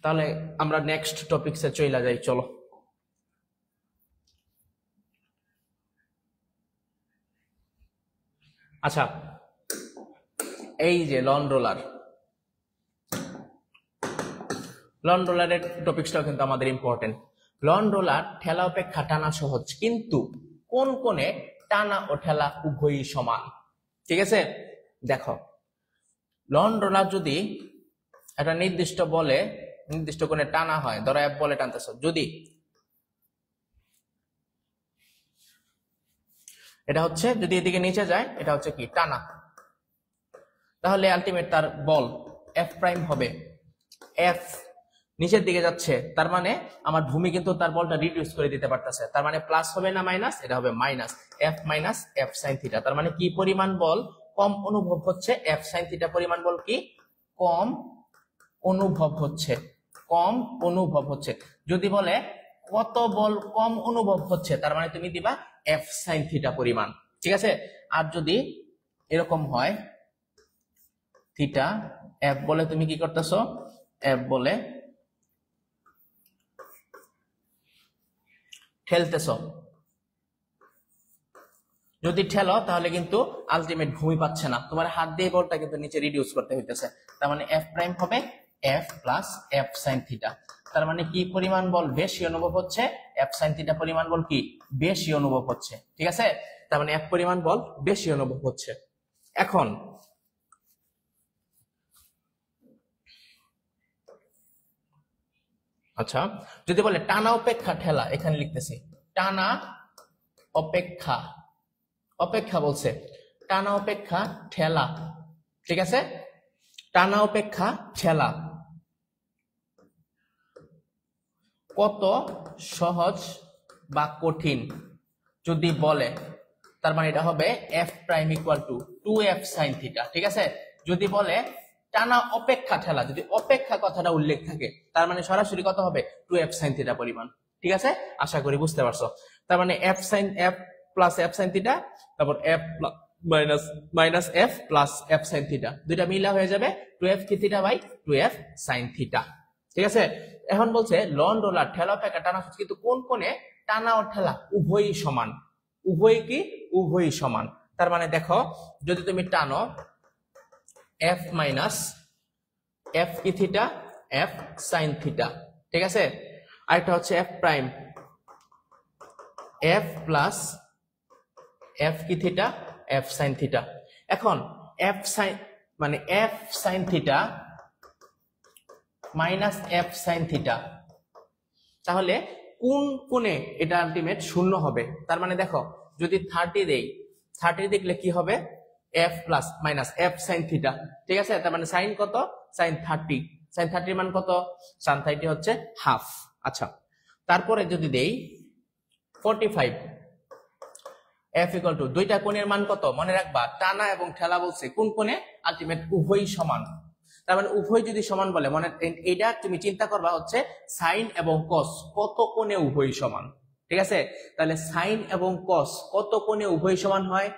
তাহলে আমরা নেক্সট টপিকসে চলে যাই, চলো। আচ্ছা এই যে লন রোলার, লন রোলারের টপিকসটাও কিন্তু আমাদের ইম্পর্টেন্ট। লন রোলার ঠেলা অপেক্ষা টানা সহজ, কিন্তু কোন কোণে টানা ও ঠেলা উভয়ই সমান। ঠিক আছে, দেখো লন রোলার যদি একটা নির্দিষ্ট বলে নির্দিষ্ট কোণে টানা হয়, ধরো এক বলে টানতেছ, যদি এটা হচ্ছে যদি এদিকে নিচে যায় এটা হচ্ছে কি টানা, তাহলে আলটিমেট তার বল এফ প্রাইম হবে এফ নিচের দিকে যাচ্ছে, তার মানে আমার ভূমি কিন্তু তার বলটা রিডিউস করে দিতে পারতেছে, তার মানে প্লাস হবে না মাইনাস, এটা হবে মাইনাস এফ সাইন থিটা। তার মানে কি পরিমাণ বল কম অনুভব হচ্ছে, এফ সাইন থিটা পরিমাণ বল কি কম অনুভব হচ্ছে, কম অনুভব হচ্ছে। যদি বলে কত বল কম অনুভব হচ্ছে, তার মানে তুমি দিবা এফ সাইন থিটা পরিমাণ, ঠিক আছে। আর যদি এরকম হয় থিটা এফ বলে তুমি কি করতেছো, এফ বলে ঠেলতেছ, যদি ঠেলো তাহলে কিন্তু আলটিমেট ভূমি পাচ্ছে না, তোমার হাত দিয়ে বলটা কিন্তু নিচে রিডিউস করতে হইতেছে, তার মানে এফ প্রাইম হবে F plus F sine theta. তার মানে কি পরিমাণ বল বেশি অনুভব হচ্ছে, এফ সাইন থিটা পরিমাণ বল কি বেশি অনুভব হচ্ছে, ঠিক আছে। তার মানে এফ পরিমাণ বল বেশি অনুভব হচ্ছে। এখন আচ্ছা যদি বলে টানা অপেক্ষা ঠেলা, এখানে লিখতেছি টানা অপেক্ষা, অপেক্ষা বলছে টানা অপেক্ষা ঠেলা, ঠিক আছে। টানা অপেক্ষা ঠেলা কত সহজ বা কঠিন যদি বলে, তার মানে এটা হবে F prime equal to 2f sine theta, ঠিক আছে। যদি বলে টানা অপেক্ষা ঠেলা, যদি অপেক্ষা কথাটা উল্লেখ থাকে, তার মানে সরাসরি কত হবে 2f সাইন থিটা পরিমাণ, ঠিক আছে। আশা করি বুঝতে পারছো। তার মানে F plus F sine theta, তারপর F minus F plus F sine theta, দুইটা মিলা হয়ে যাবে 2f কি theta by 2f sine theta, ঠিক আছে। এখন বলছে লন রোলার ঠেলা অপেক্ষা টানা সহজ, কিন্তু কোন কোণে টানা ও ঠেলা উভয়ই সমান, উভয় কি উভয়ই সমান। তার মানে দেখো যদি তুমি টানো এফ মাইনাস এফ কি থিটা এফ সাইন থিটা, ঠিক আছে। আরেকটা হচ্ছে F prime F plus F কি থিটা এফ সাইন থিটা। এখন এফ সাইন মানে F sine theta minus F sine theta, তাহলে কোন কোণে এটা আলটিমেট শূন্য হবে। তার মানে দেখো যদি 30 দেই, 30 দেখলে কি হবে F plus minus F sine theta, ঠিক আছে। তার মানে সাইন কত সাইন 30, সাইন 30 মান কত সাইন 30 হচ্ছে হাফ। আচ্ছা তারপরে যদি দেই 45 এফ ইকুয়াল টু দুইটা কোণের মান কত, মনে রাখবা টানা এবং ঠেলা বলছে কোন কোণে আলটিমেট উভয়ই সমান, তার মানে উভয় যদি সমান বলে মনে এইটা তুমি চিন্তা করবা হচ্ছে সাইন এবং কস কত কোণে উভয়ই সমান, ঠিক আছে। তাহলে সাইন এবং কস কত কোণে উভয়ই সমান হয়,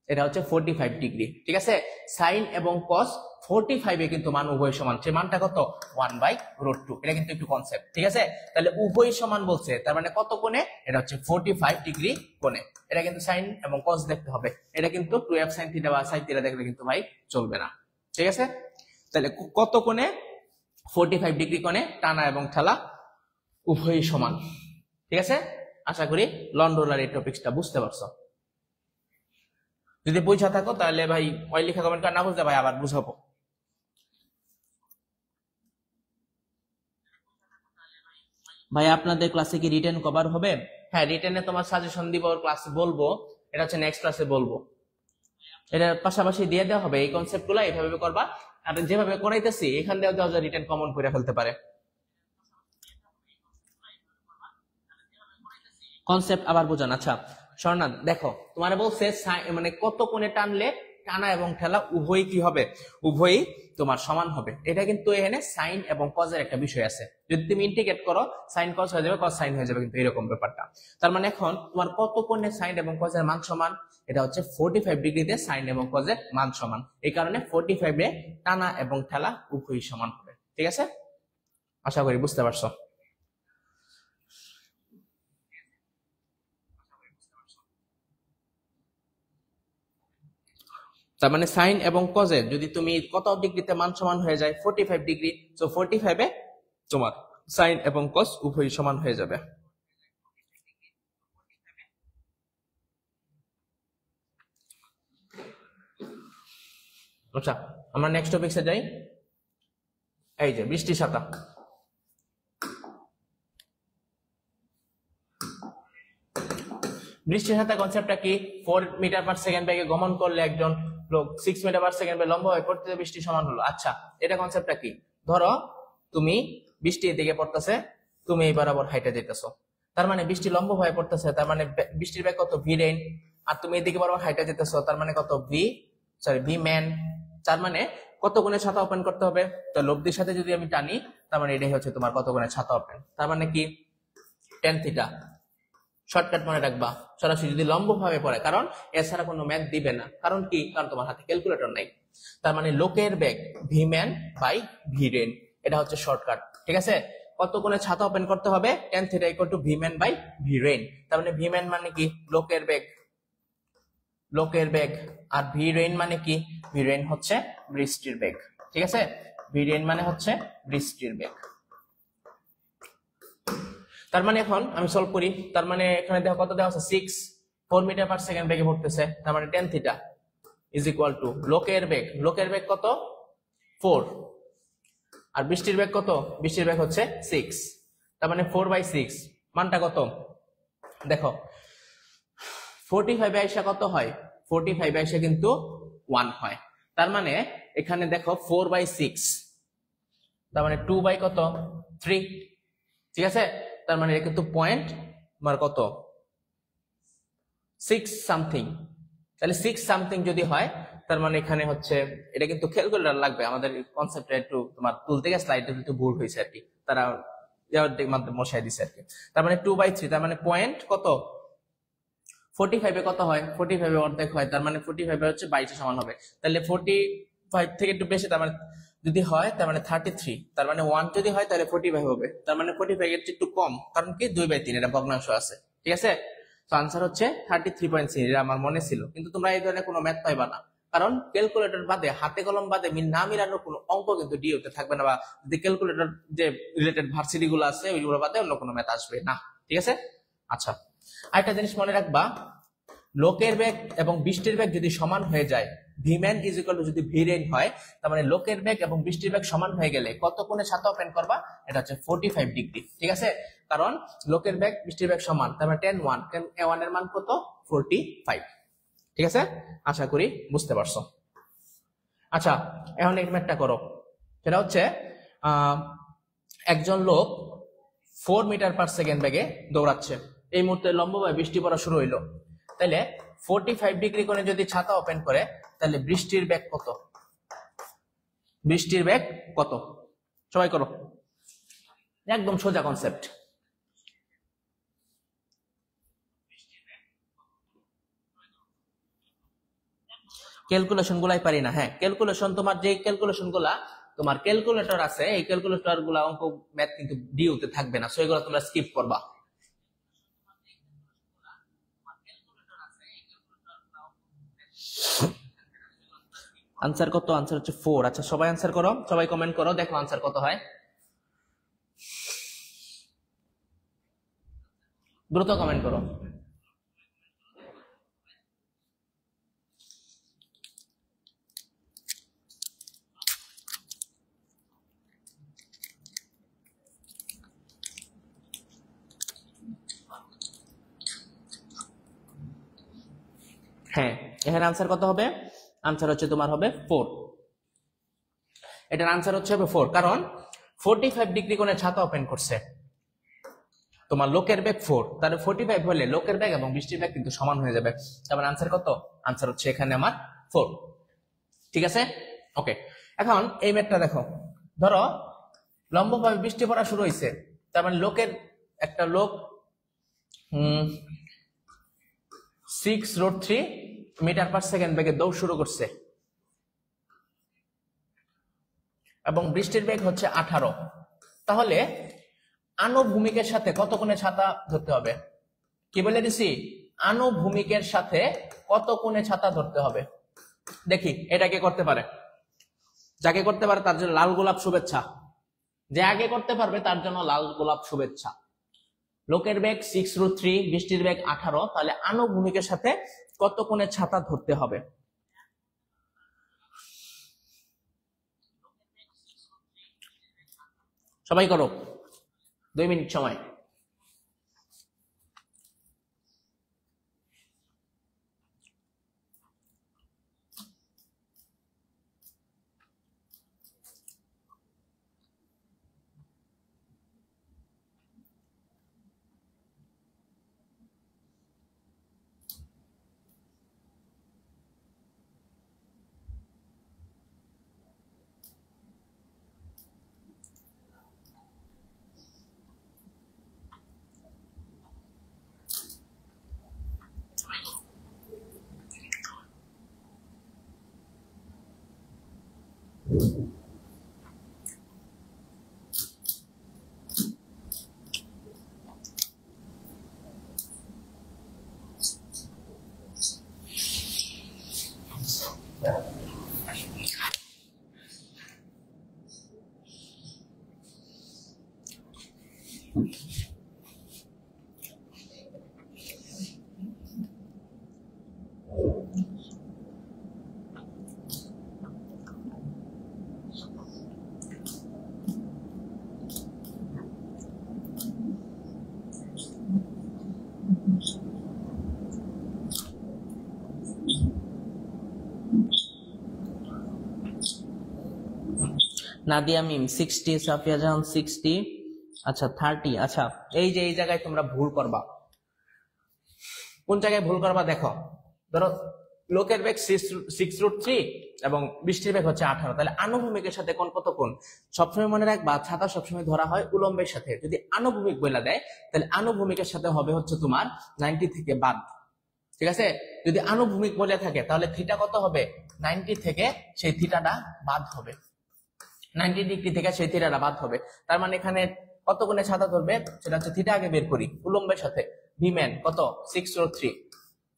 এটা হচ্ছে 45 ডিগ্রি, ঠিক আছে। সাইন এবং কস 45 এ কিন্তু মান উভয় সমান, সে মানটা কত 1/√2, এটা কিন্তু একটু কনসেপ্ট, ঠিক আছে। তাহলে উভয় সমান বলছে, তার মানে কত কোণে, এটা হচ্ছে 45 ডিগ্রি কোণে। এটা কিন্তু সাইন এবং কস দেখতে হবে, এটা কিন্তু 2f sin থিটা বা sin থিটা দেখলে কিন্তু ভাই চলবে না, ঠিক আছে। তাহলে কত কোণে 45 ডিগ্রি কোণে টানা এবং ঠেলা উভয়ই সমান, ঠিক আছে। আশা করি লন রোলার এই টপিকসটা বুঝতে পারছো। যদি বুঝা থাকো তাহলে ভাই ওই লেখা কমেন্ট করে, না বুঝলে ভাই আবার বুঝাবো। ভাই আপনাদের ক্লাসে কি রিটেন কভার হবে? হ্যাঁ রিটেনে তোমার সাজেশন দিব, ক্লাসে বলবো, এটা হচ্ছে নেক্সট ক্লাসে বলবো। এটা পাশাপাশি দিয়ে দেওয়া হবে, এই কনসেপ্ট গুলো এইভাবে করবা, আর যেভাবে করাইতেছি এখান থেকে দেওয়া যায় রিটেন কমন করে ফেলতে পারে। কনসেপ্ট আবার বোঝান। আচ্ছা স্বর্ণা দেখো, তোমার বলছে মানে কত কোণে টানলে টানা এবং ঠেলা উভয়ই কি হবে, উভয়ই তোমার সমান হবে। এটা কিন্তু এখানে সাইন এবং কজের একটা বিষয় আছে, যদি তুমি ইন্টিগ্রেট করো সাইন কজ হয়ে যাবে, কজ সাইন হয়ে যাবে, কিন্তু এরকম ব্যাপারটা। তার মানে এখন তোমার কত কোণে সাইন এবং কজের মান সমান, এটা হচ্ছে 45 ডিগ্রিতে সাইন এবং কজের মান সমান, এই কারণে 45 এ টানা এবং ঠেলা উভয়ই সমান হবে। ঠিক আছে, আশা করি বুঝতে পারছো। তার মানে সাইন এবং কজের যদি তুমি কত ডিগ্রিতে মান সমান হয়ে যায় 45 ডিগ্রি, তো 45 এ তোমার সাইন এবং কজ উভয়ই সমান হয়ে যাবে। আচ্ছা আমরা নেক্সট টপিকসে যাই। এই যে বৃষ্টির ছাতা। বৃষ্টির ছাতা কনসেপ্টটা কি, 4 মিটার পার সেকেন্ড বেগে গমন করলে একজন লোক 6 মিটার পার সেকেন্ড বেগে লম্ব হয়ে পড়তে বৃষ্টি সমান হলো। আচ্ছা এটা কনসেপ্টটা কি, ধরো তুমি বৃষ্টি এদিকে পড়তেছে, তুমি এই বরাবর হাইটে যেতেছো, তার মানে বৃষ্টি লম্ব হয়ে পড়তেছে, তার মানে বৃষ্টির বেগ কত ভি রেইন, আর তুমি এদিকে বরাবর হাইটে যেতেছো, তার মানে কত ভি ম্যান। তার মানে কত গুণে ছাতা ওপেন করতে হবে, তো লব্ধির সাথে যদি আমি টানি, তার মানে এটাই হচ্ছে তোমার কত গুণে ছাতা ওপেন, তার মানে কি টেন থিটা। শর্টকাট মনে রাখবা, সরাসরি যদি লম্ব ভাবে পড়ে, কারণ এছাড়া কোনো ম্যাথ দিবে না, কারণ কি, কারণ তোমার হাতে ক্যালকুলেটর নাই। তার মানে লোকের বেগ V man by V rain, এটা হচ্ছে শর্টকাট। ঠিক আছে, কত কোণে ছাতা ওপেন করতে হবে, tan theta equal to V man by V rain. তার মানে ভি ম্যান মানে কি লোকের বেগ, আর ভি রেন মানে কি, ভি রেন হচ্ছে বৃষ্টির বেগ। ঠিক আছে, ভি রেন মানে হচ্ছে বৃষ্টির বেগ। তার মানে এখন আমি সলভ করি, তার মানে এখানে দেখো কত দেওয়া আছে 6, 4 মিটার পার সেকেন্ড বেগে পড়তেছে, তার মানে tan theta is equal two লোকের বেগ কত 4, আর বৃষ্টির বেগ কত, বৃষ্টির বেগ হচ্ছে 6, তার মানে 4/6, মানটা কত দেখো, 45 আইসা কত হয়, 45 আইসা কিন্তু 1 হয়, তার মানে এখানে দেখো 4/6, তার মানে 2 কত 3। ঠিক আছে, তার মানে এটা কিন্তু পয়েন্ট আমার কত 6 সামথিং, তাহলে 6 সামথিং যদি হয়, তার মানে এখানে হচ্ছে, এটা কিন্তু ক্যালকুলেটর লাগবে, আমাদের কনসেপ্টটা একটু তোমার তুলতে গিয়ে স্লাইডে একটু ভুল হয়েছে আর কি, তারা মাধ্যমে মশাই দিছে আর কি। তার মানে 2/3, তার মানে পয়েন্ট কত 45 এ কত হয়, 45 এ অর্ধেক হয়, তার মানে 45 এ হচ্ছে 22 সমান হবে, তাহলে 45 থেকে একটু বেশি, তার মানে যদি হয় তার মানে 33, তার মানে 1 যদি হয় তাহলে 45 হবে, তার মানে 45 এর একটু কম, কারণ কি 2/3 এটা ভগ্নাংশ আছে। ঠিক আছে, তো আনসার হচ্ছে 33.3, এটা আমার মনে ছিল, কিন্তু তোমরা এই ধরনের কোনো ম্যাথ পাইবা না, কারণ ক্যালকুলেটর বাদে, হাতে কলম বাদে না মিলানোর কোনো অঙ্ক কিন্তু ডিওতে থাকবে না, বা যে ক্যালকুলেটর যে রিলেটেড ভার্সিটি গুলো আছে ওইগুলো বাদে অন্য কোনো ম্যাথ আসবে না। ঠিক আছে, আচ্ছা আরেকটা জিনিস মনে রাখবা, লোকের বেগ এবং বৃষ্টির বেগ যদি সমান হয়ে যায়, V man is equal two যদি ভি রেন হয়, তার মানে লোকের বেগ এবং বৃষ্টির বেগ সমান হয়ে গেলে কত কোণে ছাতা ওপেন করবা, এটা হচ্ছে 45 ডিগ্রি। ঠিক আছে, কারণ লোকের বেগ বৃষ্টির বেগ সমান, তার মানে টেন ওয়ান এর মান কত 45। ঠিক আছে, আশা করি বুঝতে পারছো। আচ্ছা এখন এই ম্যাথটা করো, সেটা হচ্ছে একজন লোক 4 মিটার পার সেকেন্ড বেগে দৌড়াচ্ছে, এই মুহূর্তে লম্বভাবে বৃষ্টি পড়া শুরু হইলো, তাহলে 45 ডিগ্রি কোণে যদি ছাতা ওপেন করে, তাহলে বৃষ্টির বেগ কত, বৃষ্টির বেগ কত, সবাই করো, একদম সোজা কনসেপ্ট। ক্যালকুলেশন গুলাই পারি না, হ্যাঁ ক্যালকুলেশন, তোমার যে ক্যালকুলেশন গুলা তোমার ক্যালকুলেটর আছে, এই ক্যালকুলেটর গুলা অঙ্ক ম্যাথ কিন্তু ডিউতে থাকবে না, সেগুলো তোমরা স্কিপ করবা। আনসার কত, আনসার হচ্ছে 4। আচ্ছা সবাই আনসার করো, সবাই কমেন্ট করো, দেখো আনসার কত হয়, দ্রুত কমেন্ট করো। হ্যাঁ, এখানে আনসার কত হবে? আনসার হচ্ছে তোমার হবে 4। এটার আনসার হচ্ছে হবে 4, কারণ 45 ডিগ্রি কোণে ছাতা ওপেন করছে, তোমার লোকের বেগ 4, তাহলে 45 হলে লোকের বেগ এবং বৃষ্টির বেগ কিন্তু সমান হয়ে যাবে। তারপর আনসার কত? আনসার হচ্ছে এখানে আমার 4। ঠিক আছে, ওকে। এখন এই ম্যাথটা দেখো, ধরো লম্বভাবে বৃষ্টি পড়া শুরু হয়েছে, তার মানে লোকের একটা লোক 6√3 মিটার পার সেকেন্ড বেগে দৌড় শুরু করছে এবং বৃষ্টির বেগ হচ্ছে 18। তাহলে আনুভূমিকের সাথে কত কোণে ছাতা ধরতে হবে? কি বলে দিছি? আনুভূমিকের সাথে কত কোণে ছাতা ধরতে হবে। দেখি এটা কে করতে পারে। যাকে করতে পারে তার জন্য লাল গোলাপ শুভেচ্ছা। যে আগে করতে পারবে তার জন্য লাল গোলাপ শুভেচ্ছা। লোকের বেগ 6√3, বৃষ্টির বেগ 18, তাহলে আনুভূমিকের সাথে কত কোণে ছাতা ধরতে হবে? সবাই করো, 2 মিনিট সময়। নাদিয়া মিম 60, সাফিয়া জাহান 60, আচ্ছা 30। আচ্ছা, এই যে এই জায়গায় তোমরা ভুল করবা। কোন জায়গায় ভুল করবা দেখো, ধরো লোকের বেগ 6√3 এবং বৃষ্টির বেগ হচ্ছে 18, তাহলে আনুভূমিকের সাথে কোন কত কোণ? সবসময় মনে রাখবা ছাতা সবসময় ধরা হয় উলম্বের সাথে। যদি আনুভূমিক বলে দেয় তাহলে আনুভূমিকের সাথে হবে হচ্ছে তোমার 90 থেকে বাদ। ঠিক আছে, যদি আনুভূমিক বলে থাকে তাহলে থিটা কত হবে? 90 থেকে সেই থিটাটা বাদ হবে, 90 ডিগ্রি থেকে সেই থিটাটা বাদ হবে। তার মানে এখানে কত কোণে ছাতা ধরবে সেটা হচ্ছে থিটা আগে বের করি, উলম্বের সাথে। ভিম্যান কত? 6√3,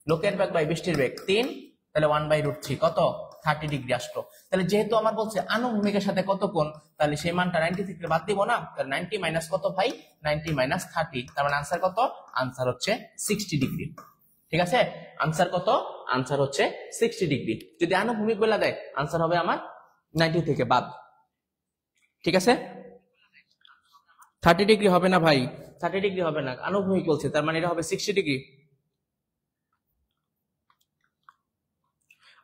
লোকের বেগ বাই বৃষ্টির বেগ 3, তাহলে 1/√3 কত? 30 ডিগ্রি আসলো। তাহলে যেহেতু আমার বলছে আনুভূমিকের সাথে কত কোণ, তাহলে সেই মানটা 90 থেকে বাদ দিব না, তাহলে 90 মাইনাস কত ভাই? 90 মাইনাস 30, তার মানে আনসার কত? আনসার হচ্ছে 60 ডিগ্রি। ঠিক আছে, আনসার কত? আনসার হচ্ছে 60 ডিগ্রি। যদি আনুভূমিক বলে দেয় আনসার হবে আমার 90 থেকে বাদ। ঠিক আছে, 30 ডিগ্রি হবে না ভাই, 30 ডিগ্রি হবে না, আনুভূমিক বলছে, তার মানে এটা হবে 60 ডিগ্রি।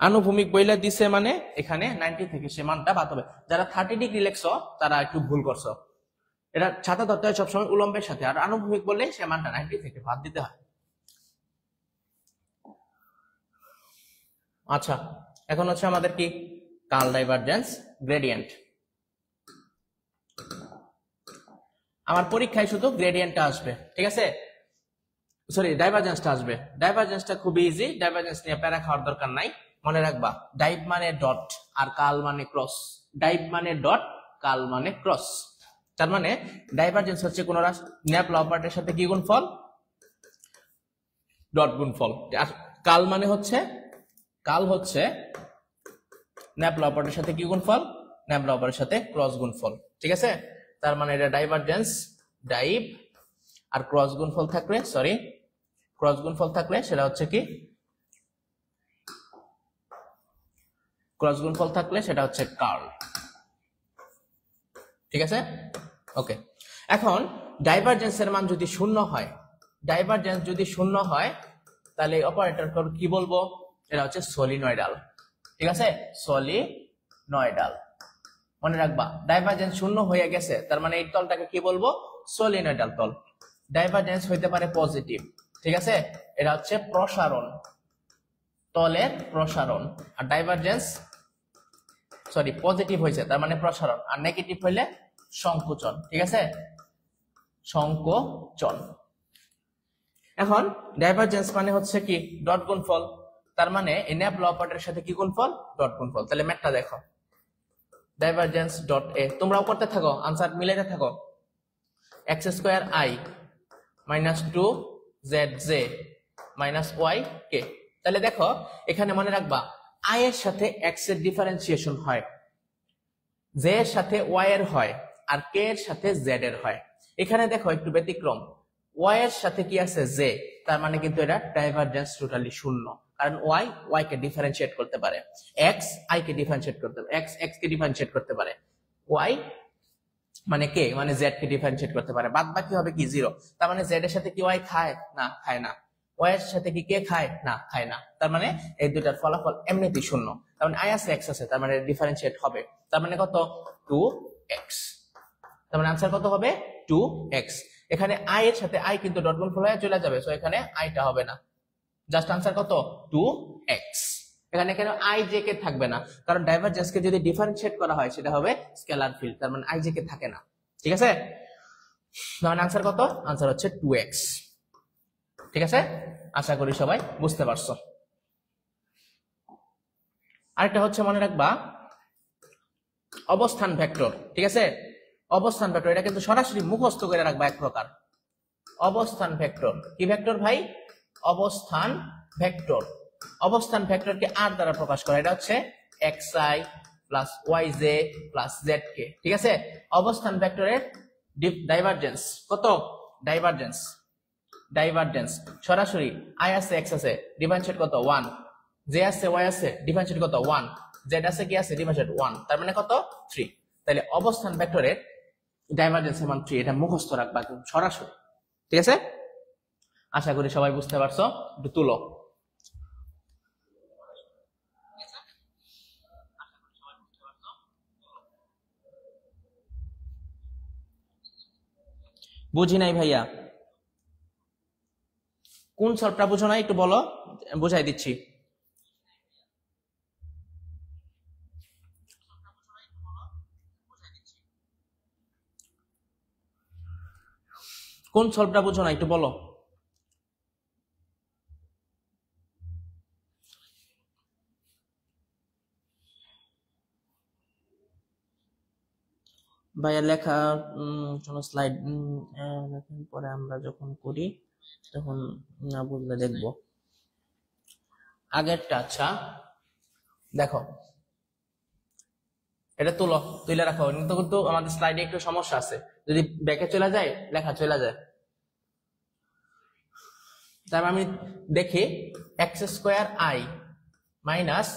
আনুভূমিক বইলা দিছে মানে এখানে 90 থেকে সে মানটা বাদ হবে। যারা 30 ডিগ্রি লেখছো তারা একটু ভুল করছো, এটা ছাতা ধরতে হয় সবসময় উলম্বের সাথে, আর আনুভূমিক বললে সে মানটা 90 থেকে বাদ দিতে হয়। আচ্ছা, এখন হচ্ছে আমাদের কি? Curl divergence gradient. আমার পরীক্ষায় শুধু গ্রেডিয়েন্টটা আসবে, ঠিক আছে, সরি ডাইভারজেন্সটা আসবে। ডাইভারজেন্সটা খুব ইজি, ডাইভারজেন্স নিয়ে প্যারা খাওয়ার দরকার নাই। মনে রাখবা ডাইভ মানে ডট আর কার্ল মানে ক্রস। ডাইভ মানে ডট, কার্ল মানে ক্রস। তার মানে ডাইভারজেন্স হচ্ছে কোন ন্যাপলা অপারেটরের সাথে কি গুণফল? ডট গুণফল। আর কার্ল মানে হচ্ছে, কার্ল হচ্ছে ন্যাপলা অপারেটরের সাথে কি গুণফল? ন্যাপলা অপারেটরের সাথে ক্রস গুণফল। ঠিক আছে, তার মানে এটা ডাইভারজেন্স, ডাইভ আর ক্রস গুণফল থাকলে, সরি ক্রস গুণফল থাকলে সেটা হচ্ছে কি? ক্রস গুণফল থাকলে সেটা হচ্ছে কার্ল। ঠিক আছে, ওকে। এখন ডাইভারজেন্সের মান যদি শূন্য হয়, ডাইভারজেন্স যদি শূন্য হয় তাহলে অপারেটর কি বলবো? এটা হচ্ছে সলিনয়েডাল। ঠিক আছে, সলিনয়েডাল মনে রাখবা। ডাইভারজেন্স শূন্য হয়ে গেছে, তার মানে এই তলটাকে কি বলবো? সলিনয়েডাল তল। ডাইভারজেন্স হইতে পারে পজিটিভ। ঠিক আছে, এটা হচ্ছে প্রসারণ, তলের প্রসারণ। আর ডাইভারজেন্স পজিটিভ হয়েছে তার মানে প্রসারণ, আর নেগেটিভ হইলে সংকোচন। ঠিক আছে, সংকোচন। এখন ডাইভারজেন্স মানে হচ্ছে কি? ডট গুণফল। তার মানে এই ন্যাপ ল অপারেটরের সাথে কি গুণফল? ডট গুণফল। তাহলে ম্যাথটা দেখো, ডাইভারজেন্স ডট এ, তোমরাও করতে থাকো, আনসার মিলাইতে থাকো। X square I minus 2zj minus Y K. তাহলে দেখো এখানে মনে রাখবা, আই এর সাথে এক্স এর ডিফারেন্সিয়েশন হয়, জে এর সাথে ওয়াই এর হয়, আর কে এর সাথে জেড এর হয়। এখানে দেখো একটু ব্যতিক্রম, ওয়াই এর সাথে কি আছে? জে। তার মানে কিন্তু এটা ডাইভারজেন্স টোটালি শূন্য, কারণ ওয়াই কে ডিফারেন্সিয়েট করতে পারে, এক্স আই কে ডিফারেন্সিয়েট করতে পারে, এক্স কে ডিফারেন্সিয়েট করতে পারে, ওয়াই মানে কে মানে জেড কে ডিফারেন্সিয়েট করতে পারে। বাদ বাকি হবে কি? জিরো। তার মানে জেড এর সাথে কি ওয়াই খায়? না, খায় না। ওয়াই এর সাথে কি কে খায়? না, খায় না। তার মানে এই দুটার ফলাফল এমনিতেই শূন্য। তার মানে আই আছে, এক্স আছে, তার মানে ডিফারেন্সিয়েট হবে। তার মানে কত? 2x। তার মানে আনসার কত হবে? 2x। এখানে আই এর সাথে আই কিন্তু ডট গুণফল হয়ে চলে যাবে, সো এখানে আইটা হবে না। জাস্ট আনসার কত? 2x। এখানে কেন আই জে কে থাকবে না? কারণ ডাইভারজেন্স কে যদি ডিফারেন্সিয়েট করা হয় সেটা হবে স্কেলার ফিল্ড, তার মানে আই জে কে থাকে না। ঠিক আছে, মানে আনসার কত? আনসার হচ্ছে 2x। ঠিক আছে, আশা করি সবাই বুঝতে পারছো। আরেকটা হচ্ছে মনে রাখবা অবস্থান ভেক্টর। ঠিক আছে, অবস্থান ভেক্টর এটা কিন্তু সরাসরি মুখস্থ করে রাখবা এক প্রকার। অবস্থান ভেক্টর কি ভেক্টর ভাই? অবস্থান ভেক্টর। অবস্থান ভেক্টরকে আর দ্বারা প্রকাশ করা, এটা হচ্ছে xi plus yj plus zk। ঠিক আছে, অবস্থান ভেক্টরের ডাইভারজেন্স কত? ডাইভারজেন্স সরাসরি আই আছে, এক্স আছে, ডিফারেন্সিয়েট কত? 1। জে আছে, ওয়াই আছে, ডিফারেন্সিয়েট কত? 1। জেড আছে, কি আছে, ডিফারেন্সিয়েট 1। তার মানে কত? 3। তাহলে অবস্থান ভেক্টরের ডাইভারজেন্সের মান 3, এটা মুখস্থ রাখবা সরাসরি। ঠিক আছে, আশা করি সবাই বুঝতে পারছো। একটু তুলো। বুঝি নাই ভাইয়া, কোন সলভটা বুঝো নাই একটু বলো, বুঝাই দিচ্ছি। কোন সলভটা বুঝো না একটু বলো। ভাইয়া লেখা স্লাইড পরে আমরা যখন করি তখন না বুঝলে দেখবো আগেরটা। আচ্ছা দেখো, এটা তুলে রাখো, কিন্তু আমাদের স্লাইডে একটু সমস্যা আছে, যদি ব্যাকে চলে যায় লেখা চলে যায়। তারপর আমি দেখি X square I minus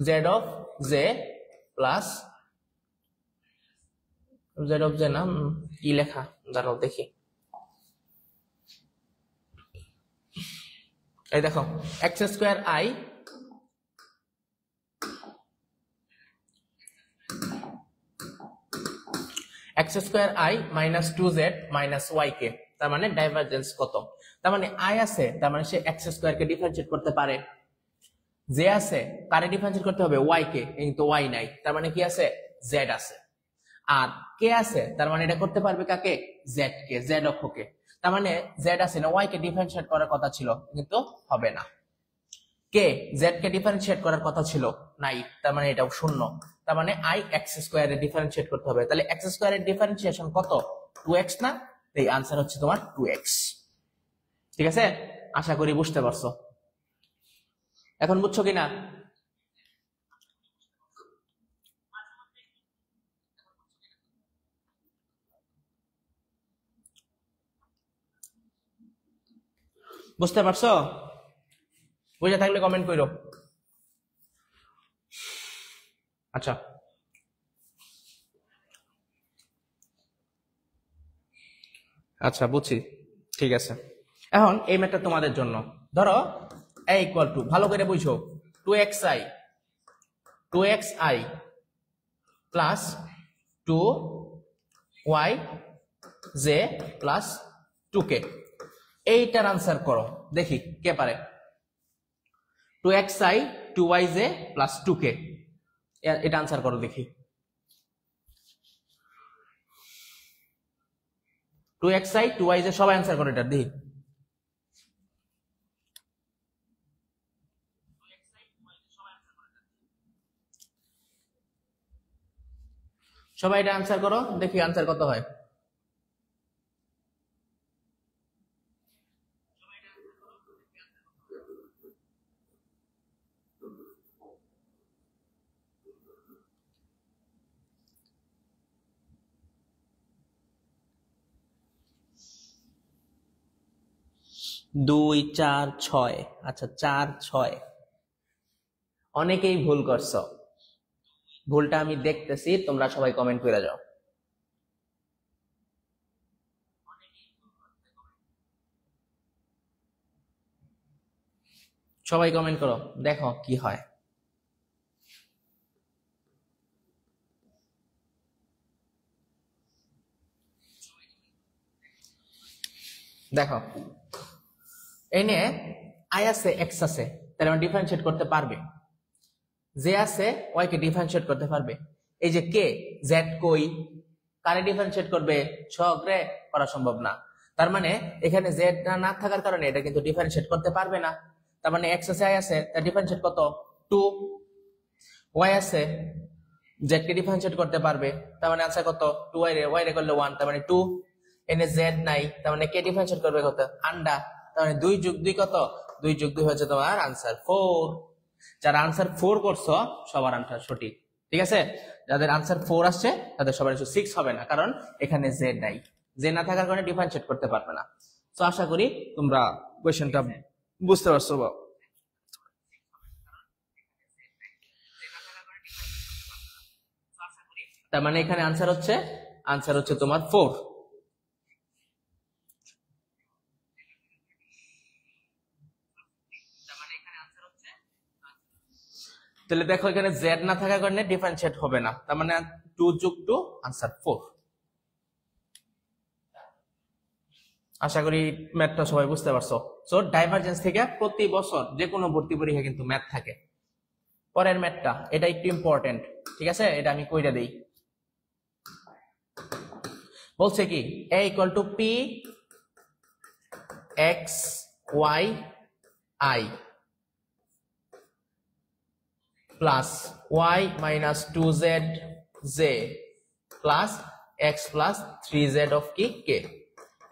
Z of J plus Z of J, না কি লেখা দাঁড়াও দেখি। এই দেখো X square I X square I minus 2z minus Y K. তার মানে ডাইভারজেন্স কত? তার মানে আই আছে, তার মানে সে এক্স স্কোয়ার কে ডিফারেন্সিয়েট করতে পারে। জে আছে, কারে ডিফারেন্সিয়েট করতে হবে? ওয়াই কে, কিন্তু ওয়াই নাই, তার মানে কি আছে? জেড আছে। আর কে আছে, তার মানে এটা করতে পারবে কাকে? জেড কে, জেড অক্ষকে। তার মানে জেড আছে না, ওয়াই কে ডিফারেন্সিয়েট করার কথা ছিল কিন্তু হবে না। কে জেড কে ডিফারেন্সিয়েট করার কথা ছিল, নাই, তার মানে এটাও শূন্য। তার মানে আই এক্স স্কোয়ার এর ডিফারেন্সিয়েট করতে হবে। তাহলে এক্স স্কোয়ার এর ডিফারেন্সিয়েশন কত? 2x না? এই আনসার হচ্ছে তোমার 2x। ঠিক আছে, আশা করি বুঝতে পারছো। এখন বুঝছো কিনা? বুঝতে পারছো? বুঝে থাকলে কমেন্ট করো। আচ্ছা আচ্ছা বুঝছি, ঠিক আছে। এখন এই ম্যাথটা তোমাদের জন্য। ধরো a ইকুয়াল টু ভালো করে বুঝো 2xi 2xi plus 2yj plus 2k এইটার আনসার করো দেখি কে পারে 2xi 2yj প্লাস 2k এটা আনসার করো দেখি 2xi 2yj সবাই আনসার করো এটা দেখি সবাই এটা আনসার করো দেখি আনসার কত হয় দুই চার ছয় আচ্ছা 4 6 অনেকেই ভুল করছো ভুলটা আমি দেখতেছি তোমরা সবাই কমেন্ট করে যাও সবাই কমেন্ট করো দেখো কি হয় দেখো এনে আই আছে এক্স আছে তাহলে আমরা ডিফারেন্সিয়েট করতে পারবে যে আছে ওয়াই কে ডিফারেন্সিয়েট করতে পারবে এই যে কে জেড কই কারে ডিফারেন্সিয়েট করবে ছকরে করা সম্ভব না তার মানে এখানে জেড না থাকার কারণে এটা কিন্তু ডিফারেন্সিয়েট করতে পারবে না তার মানে এক্স আছে আই আছে তার ডিফারেন্সিয়েট কত 2 ওয়াই আছে জেড কে ডিফারেন্সিয়েট করতে পারবে তার মানে আনসার কত 2 ওয়াই রে করলে 1 তার মানে 2 এনে জেড নাই তার মানে কে ডিফারেন্সিয়েট করবে কত আন্ডা তার মানে 2 যোগ 2 কত 2 যোগ 2 হচ্ছে তোমার আনসার 4 যারা আনসার 4 করছো সবার আনসার সঠিক ঠিক আছে যাদের আনসার 4 আসছে তাদের সবার আনসার 6 হবে না কারণ এখানে জেড নাই জেড না থাকার কারণে ডিফারেন্সিয়েট করতে পারবে না সো আশা করি তোমরা কোশ্চেনটা বুঝতে পারছো তার মানে এখানে আনসার হচ্ছে তোমার 4 তাহলে দেখো এখানে জেড না থাকার কারণে ডিফারেন্সিয়েট হবে না তার মানে 2 যোগ 2 আনসার 4 আশা করি ম্যাথটা সবাই বুঝতে পারছো সো ডাইভারজেন্স থেকে প্রতি বছর যে কোনো ভর্তি পরীক্ষা কিন্তু ম্যাথ থাকে পরের ম্যাথটা এটা একটু ইম্পর্টেন্ট ঠিক আছে এটা আমি কইরা দেই বলছে কি a equal two p x y i plus y minus 2z j plus x plus 3z of কি k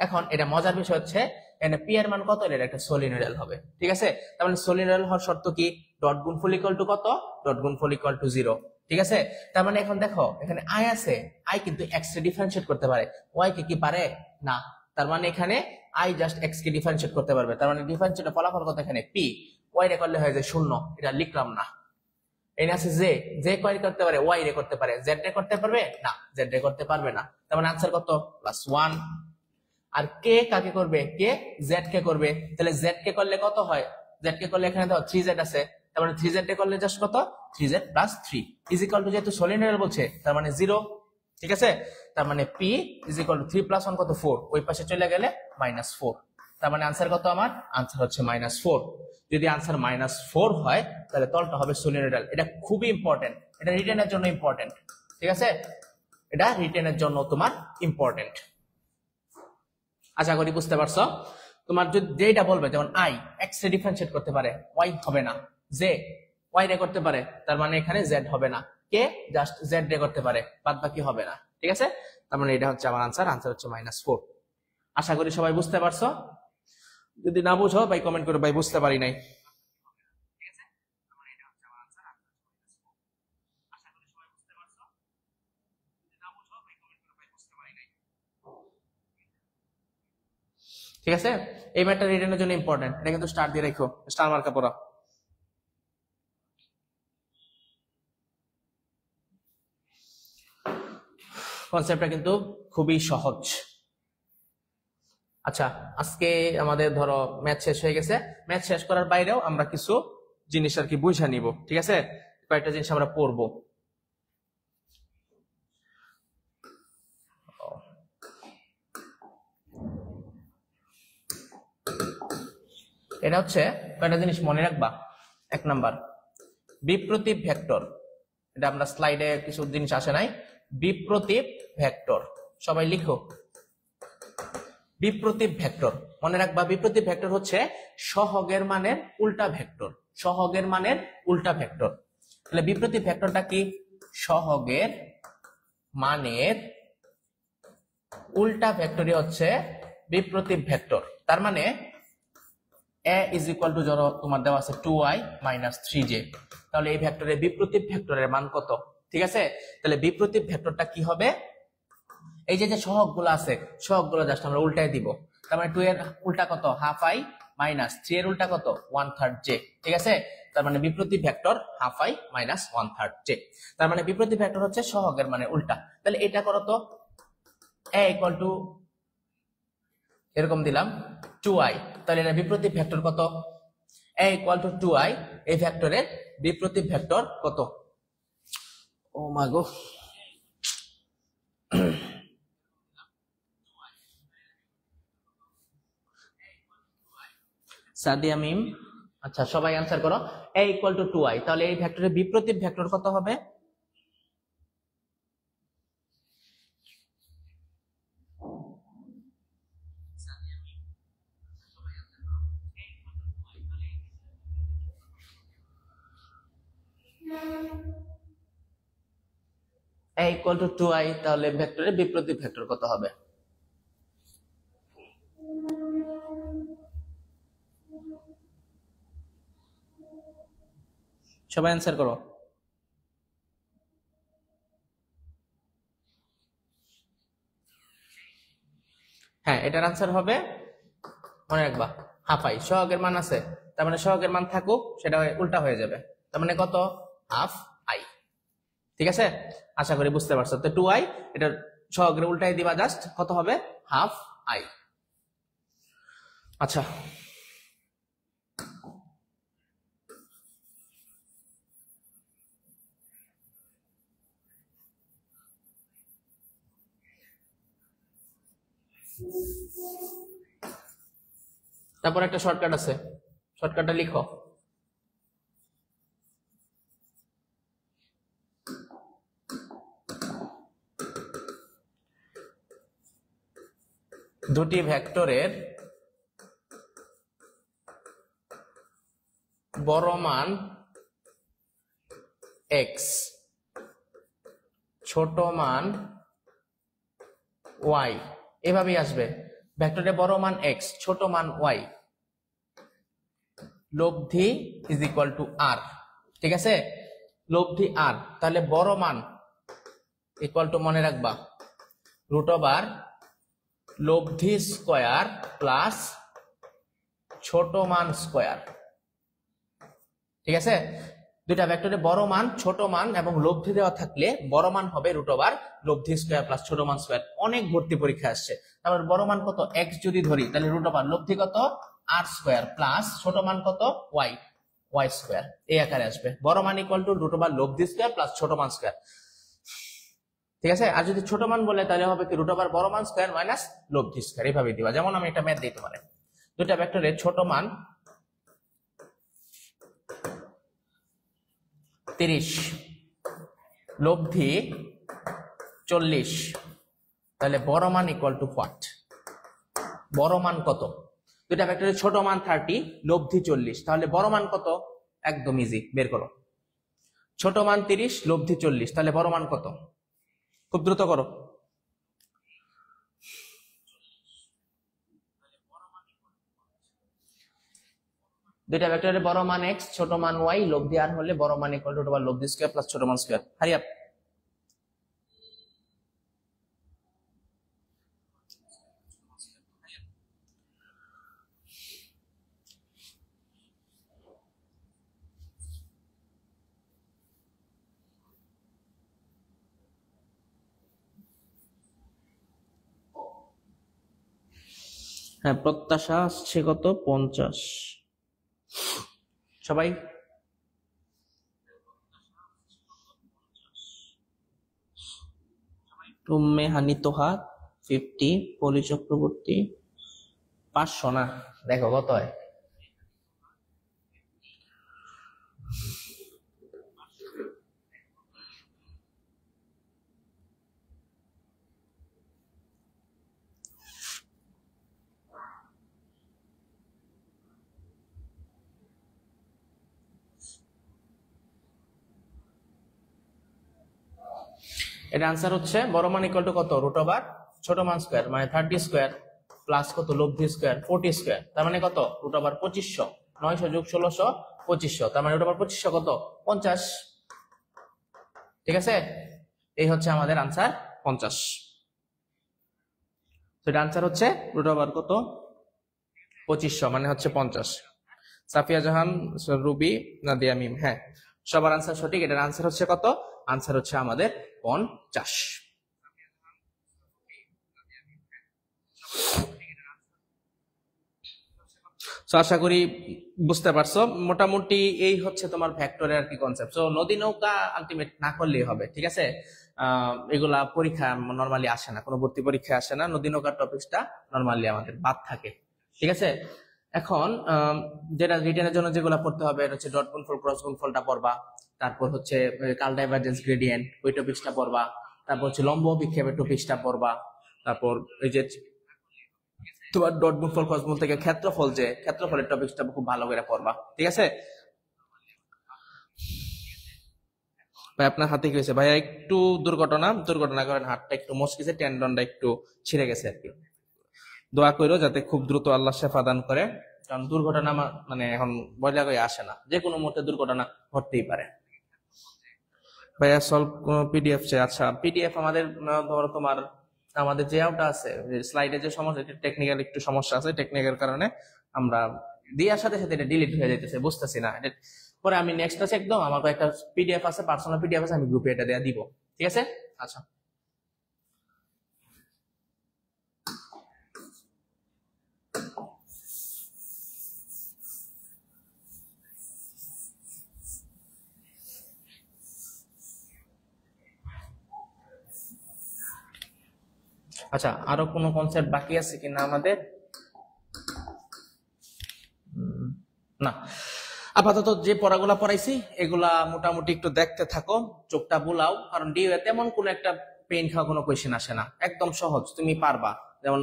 এখন এটা মজার বিষয় হচ্ছে এখানে p এর মান কত এর একটা সলিনয়েডাল হবে ঠিক আছে তার মানে সলিনয়েডাল হওয়ার শর্ত কি ডট গুণফল ইকুয়াল টু কত ডট গুণফল ইকুয়াল টু 0 ঠিক আছে তার মানে এখন দেখো এখানে i আছে i কিন্তু x কে ডিফারেন্সিয়েট করতে পারে y কে কি পারে না তার মানে এখানে i just x K differentiate করতে পারবে তার মানে ডিফারেন্সিয়েট ফলাফল কত এখানে p y রে করলে হয় যে 0 এটা লিখলাম না এখানে আছে যে কয় করতে পারে ওয়াই রে করতে পারে জেড রে করতে পারবে না জেড রে করতে পারবে না তার মানে আনসার কত +1 আর কে কাকে করবে কে জেড কে করবে তাহলে জেড কে করলে কত হয় জেড কে করলে এখানে দাও 3z আছে তার মানে 3z রে করলে জাস্ট কত 3z + 3 ইজ ইকুয়াল টু যেহেতু সলিনয়েডাল বলছে তার মানে 0 ঠিক আছে তার মানে p ইজ ইকুয়াল টু 3 + 1 কত 4 ওই পাশে চলে গেলে -4 তার মানে আনসার কত আমার আনসার হচ্ছে -4 যদি আনসার -4 হয় তাহলে তলটা হবে সলিনয়েডাল এটা খুবই ইম্পর্টেন্ট এটা রিটেনের জন্য ইম্পর্টেন্ট ঠিক আছে এটা রিটেনের জন্য তোমার ইম্পর্টেন্ট আশা করি বুঝতে পারছো তোমার যদি যেটা বলবে যেমন i x রে ডিফারেন্সিয়েট করতে পারে y হবে না যে y রে করতে পারে তার মানে এখানে z হবে না কে জাস্ট z রে করতে পারে বাদ বাকি হবে না ঠিক আছে তার মানে এটা হচ্ছে আমার আনসার হচ্ছে -4 আশা করি সবাই বুঝতে পারছো যদি না বুঝো ভাই কমেন্ট করে ভাই বুঝতে পারি নাই ঠিক আছে এই ম্যাথটা রিটেনের জন্য ইম্পর্টেন্ট এটা কিন্তু স্টার দিয়ে রাখো স্টার মার্কা পড়া কনসেপ্টটা কিন্তু খুবই সহজ আচ্ছা, আজকে আমাদের ধরো ম্যাথ শেষ হয়ে গেছে। ম্যাথ শেষ করার বাইরেও আমরা কিছু জিনিস আর কি বুঝে নিব, ঠিক আছে? কয়েকটা জিনিস আমরা পড়বো। এটা হচ্ছে কয়েকটা জিনিস মনে রাখবা। 1 নাম্বার, বিপ্রতীপ ভেক্টর। এটা আমরা স্লাইডে কিছু জিনিস আসে নাই। বিপ্রতীপ ভেক্টর, সবাই লিখো। বিপ্রতীপ ভেক্টর মনে রাখবা, বিপ্রতীপ ভেক্টর হচ্ছে সহগের মানের উল্টা ভেক্টর। সহগের মানের উল্টা ভেক্টর। তাহলে বিপ্রতীপ ভেক্টরটা কি? সহগের মানের উল্টা ভেক্টরই হচ্ছে বিপ্রতীপ ভেক্টর। তার মানে a ইজ ইকুয়াল টু, ধরো তোমার দেওয়া আছে 2i মাইনাস 3j, তাহলে এই ভেক্টরের বিপ্রতীপ ভেক্টরের মান কত? ঠিক আছে, তাহলে বিপ্রতীপ ভেক্টরটা কি হবে? এই যে সহগগুলো আছে, সহগগুলো জাস্ট আমরা উল্টাই দিব। তার মানে 2 এর উল্টা কত? হাফ i মাইনাস 3 এর উল্টা কত? 1/3 j। ঠিক আছে, তার মানে বিপ্রতীপ vector half i minus 1/3 j। তার মানে বিপ্রতীপ ভেক্টর হচ্ছে সহগের মানে উল্টা। তাহলে এটা করো তো, a ইকুয়াল টু এরকম দিলাম 2i, তাহলে এটা বিপ্রতীপ ভেক্টর কত? a ইকুয়াল টু 2i, এই ভেক্টরের বিপ্রতীপ ভেক্টর কত? ও মা গো, সাদিয়া মিম। আচ্ছা, সবাই অ্যানসার করো। a ইকুয়াল টু 2i, তাহলে এই ভেক্টরের বিপ্রতীপ ভেক্টর কত হবে? a ইকুয়াল টু 2i, তাহলে ভেক্টরের বিপ্রতীপ ভেক্টর কত হবে? সবাই অ্যানসার করো। হ্যাঁ, এটার আনসার হবে, মনে রাখবা, হাফ আই। সহগের মান আছে, তার মানে সহগের মান থাকুক, সেটা উল্টা হয়ে যাবে। তার মানে কত? Half I. ঠিক আছে, আশা করি বুঝতে পারছো। তো 2i, এটা সহগের উল্টাই দিবা, জাস্ট কত হবে? Half I. আচ্ছা, তারপর একটা শর্টকাট আছে, শর্টকাটটা লিখো। দুটি ভেক্টরের বড় মান x, ছোট মান y, এভাবেই আসবে। ভেক্টরের বড় মান x, ছোট মান y, লব্ধি ইজ ইকুয়াল টু r। ঠিক আছে, লব্ধি r, তাহলে বড় মান ইকুয়াল টু, মনে রাখবা, রুট ওভার লব্ধি স্কয়ার প্লাস ছোট মান স্কয়ার। ঠিক আছে, দুইটা ভেক্টরে বড় মান, ছোট মান এবং লব্ধি দেওয়া থাকলে বড় মান হবে রুট ওভার লব্ধি স্কয়ার প্লাস ছোট মান স্কয়ার। অনেক ভর্তি পরীক্ষা আসছে। তারপর বড় মান কত? x যদি ধরি, তাহলে রুট ওভার লব্ধি কত? r স্কয়ার প্লাস ছোট মান কত? y square. এই আকারে আসবে। বড় মান ইকুয়াল টু রুট ওভার লব্ধি স্কয়ার প্লাস ছোট মান স্কয়ার। ঠিক আছে, আর যদি ছোট মান বলে তাহলে হবে কি? রুট ওভার বড় মান স্কয়ার মাইনাস লব্ধি স্কয়ার। এইভাবে দিবা। যেমন আমি একটা ম্যাথ দিতে পারি, দুইটা ভেক্টরের ছোট মান 30, লব্ধি 40, তাহলে বড় মান ইকুয়াল টু হোয়াট? বড় মান কত? দুইটা ভেক্টরের ছোট মান 30, লব্ধি 40, তাহলে বড় মান কত? একদম ইজি, বের করো। ছোট মান 30, লব্ধি 40, তাহলে বড় মান কত? খুব দ্রুত করো। দুইটা ভেক্টরের বড় মান x, ছোট মান y, লব্ধি r হলে বড় মান ইকুয়াল টু রুট ওভার লব্ধি স্কয়ার প্লাস ছোট মান স্কয়ার। Hurry up. হ্যাঁ, প্রত্যাশা আসছে কত? 50। সবাই উম্মে হানি তোহা 50, পলি চক্রবর্তী 500 না, দেখো কত হয়। এটা আনসার হচ্ছে বড় মান ইকুয়াল টু কত? রুট ওভার ছোট মান স্কয়ার, মানে 30 স্কয়ার প্লাস কত? লব্ধি স্কয়ার 40 স্কয়ার, তার মানে কত? Root over 2500। 900 যোগ 1600 2500, তার মানে রুট ওভার 2500 কত? 50। ঠিক আছে, এই হচ্ছে আমাদের আনসার 50। তো এটা আনসার হচ্ছে রুট ওভার কত? 2500, মানে হচ্ছে 50। সাফিয়া জাহান, রুবি, নাদিয়া মিম, হ্যাঁ সবার আনসার সঠিক। এটার আনসার হচ্ছে কত? আনসার হচ্ছে আমাদের 50। আশা করি বুঝতে পারছো। মোটামুটি এই হচ্ছে তোমার ভেক্টরের আর কি কনসেপ্ট। সো নদী নৌকা আলটিমেট না করলেই হবে, ঠিক আছে। এগুলা পরীক্ষা নরমালি আসে না, কোনো ভর্তি পরীক্ষা আসে না। নদী নৌকার টপিকসটা নরমালি আমাদের বাদ থাকে, ঠিক আছে। এখন যেটা রিটেনের জন্য যেগুলো পড়তে হবে, এটা হচ্ছে ডট গুণফল, ক্রস গুণফলটা পড়বা। তারপর হচ্ছে কার্ল ডাইভারজেন্স গ্রেডিয়েন্ট, ওই টপিকসটা পড়বা। তারপর হচ্ছে লম্ব বিক্ষেপের টপিকসটা পড়বা। তারপর এই যে তোমার ডট গুণফল, ক্রস গুণফল থেকে ক্ষেত্রফল, যে ক্ষেত্রফলের টপিকসটা খুব ভালো করে পড়বা, ঠিক আছে। ভাই আপনার হাতে কি হয়েছে? ভাইয়া একটু দুর্ঘটনা করেন, হাতটা একটু মচকেছে, টেন্ডনটা একটু ছিঁড়ে গেছে আর কি। দোয়া করো যাতে খুব দ্রুত আল্লাহ শেফা দান করে, কারণ দুর্ঘটনা মানে এখন বয়লা করে আসে না, যে কোনো মুহূর্তে দুর্ঘটনা ঘটতেই পারে। ভাইয়া সলভ পিডিএফ চাই। আচ্ছা, পিডিএফ আমাদের ধরো তোমার আমাদের যে আউটটা আছে, স্লাইডে যে সমস্যা, টেকনিক্যাল একটু সমস্যা আছে, টেকনিক্যাল কারণে আমরা দেওয়ার সাথে সাথে এটা ডিলিট হয়ে যাইতেছে, বুঝতেছি না। এটা পরে আমি নেক্সট আছে একদম আমার একটা পিডিএফ আছে, পার্সোনাল পিডিএফ আছে, আমি গ্রুপে এটা দেওয়া দিব, ঠিক আছে। আচ্ছা আচ্ছা, আরো কোনো কনসেপ্ট বাকি আছে কিনা আমাদের? না, আপাতত যে পড়াগুলা পড়াইছি এগুলা মোটামুটি একটু দেখতে থাকো, চোখটা বুলাও, কারণ ডিএ তেমন কোনো একটা পেইন খাওয়া কোনো কোয়েশ্চেন আসে না, একদম সহজ, তুমি পারবা। যেমন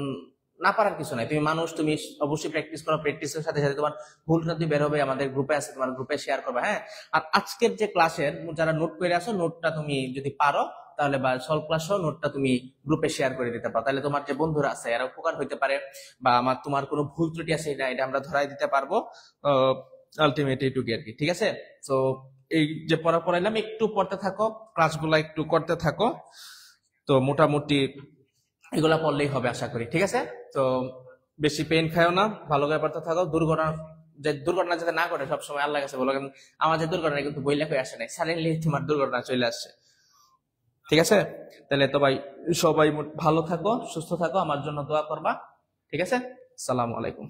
না পারার কিছু নাই, তুমি মানুষ, তুমি অবশ্যই প্র্যাকটিস করো, প্র্যাকটিসের সাথে সাথে তোমার ভুলটা বের হবে, আমাদের গ্রুপে আছে, তোমার গ্রুপে শেয়ার করবে, হ্যাঁ। আর আজকের যে ক্লাসের যারা নোট করে আসো, নোটটা তুমি যদি পারো তাহলে, বা সলভ ক্লাস নোটটা তুমি গ্রুপে শেয়ার করে দিতে পারো, তাহলে তোমার যে বন্ধুরা আছে এরা উপকার হইতে পারে, বা আমার তোমার কোনো ভুল ত্রুটি আছে এটা আমরা ধরাই দিতে পারবো। আলটিমেট এইটুকু আর কি, ঠিক আছে। তো এই যে পড়াইলাম, একটু পড়তে থাকো, ক্লাসগুলো একটু করতে থাকো, তো মোটামুটি এগুলা পড়লেই হবে আশা করি, ঠিক আছে। তো বেশি পেন খাও না, ভালো করে পড়তে থাকো। দুর্ঘটনা যাতে না করে সবসময় আল্লাহ কাছে বলো, আমার যে দুর্ঘটনা কিন্তু বইলা হয়ে আসে নাই, সাডেনলি তোমার দুর্ঘটনা চলে আসছে, ঠিক আছে। তাহলে তো ভাই সবাই ভালো থাকো, সুস্থ থাকো, আমার জন্য দোয়া করবা, ঠিক আছে। আসসালামু আলাইকুম।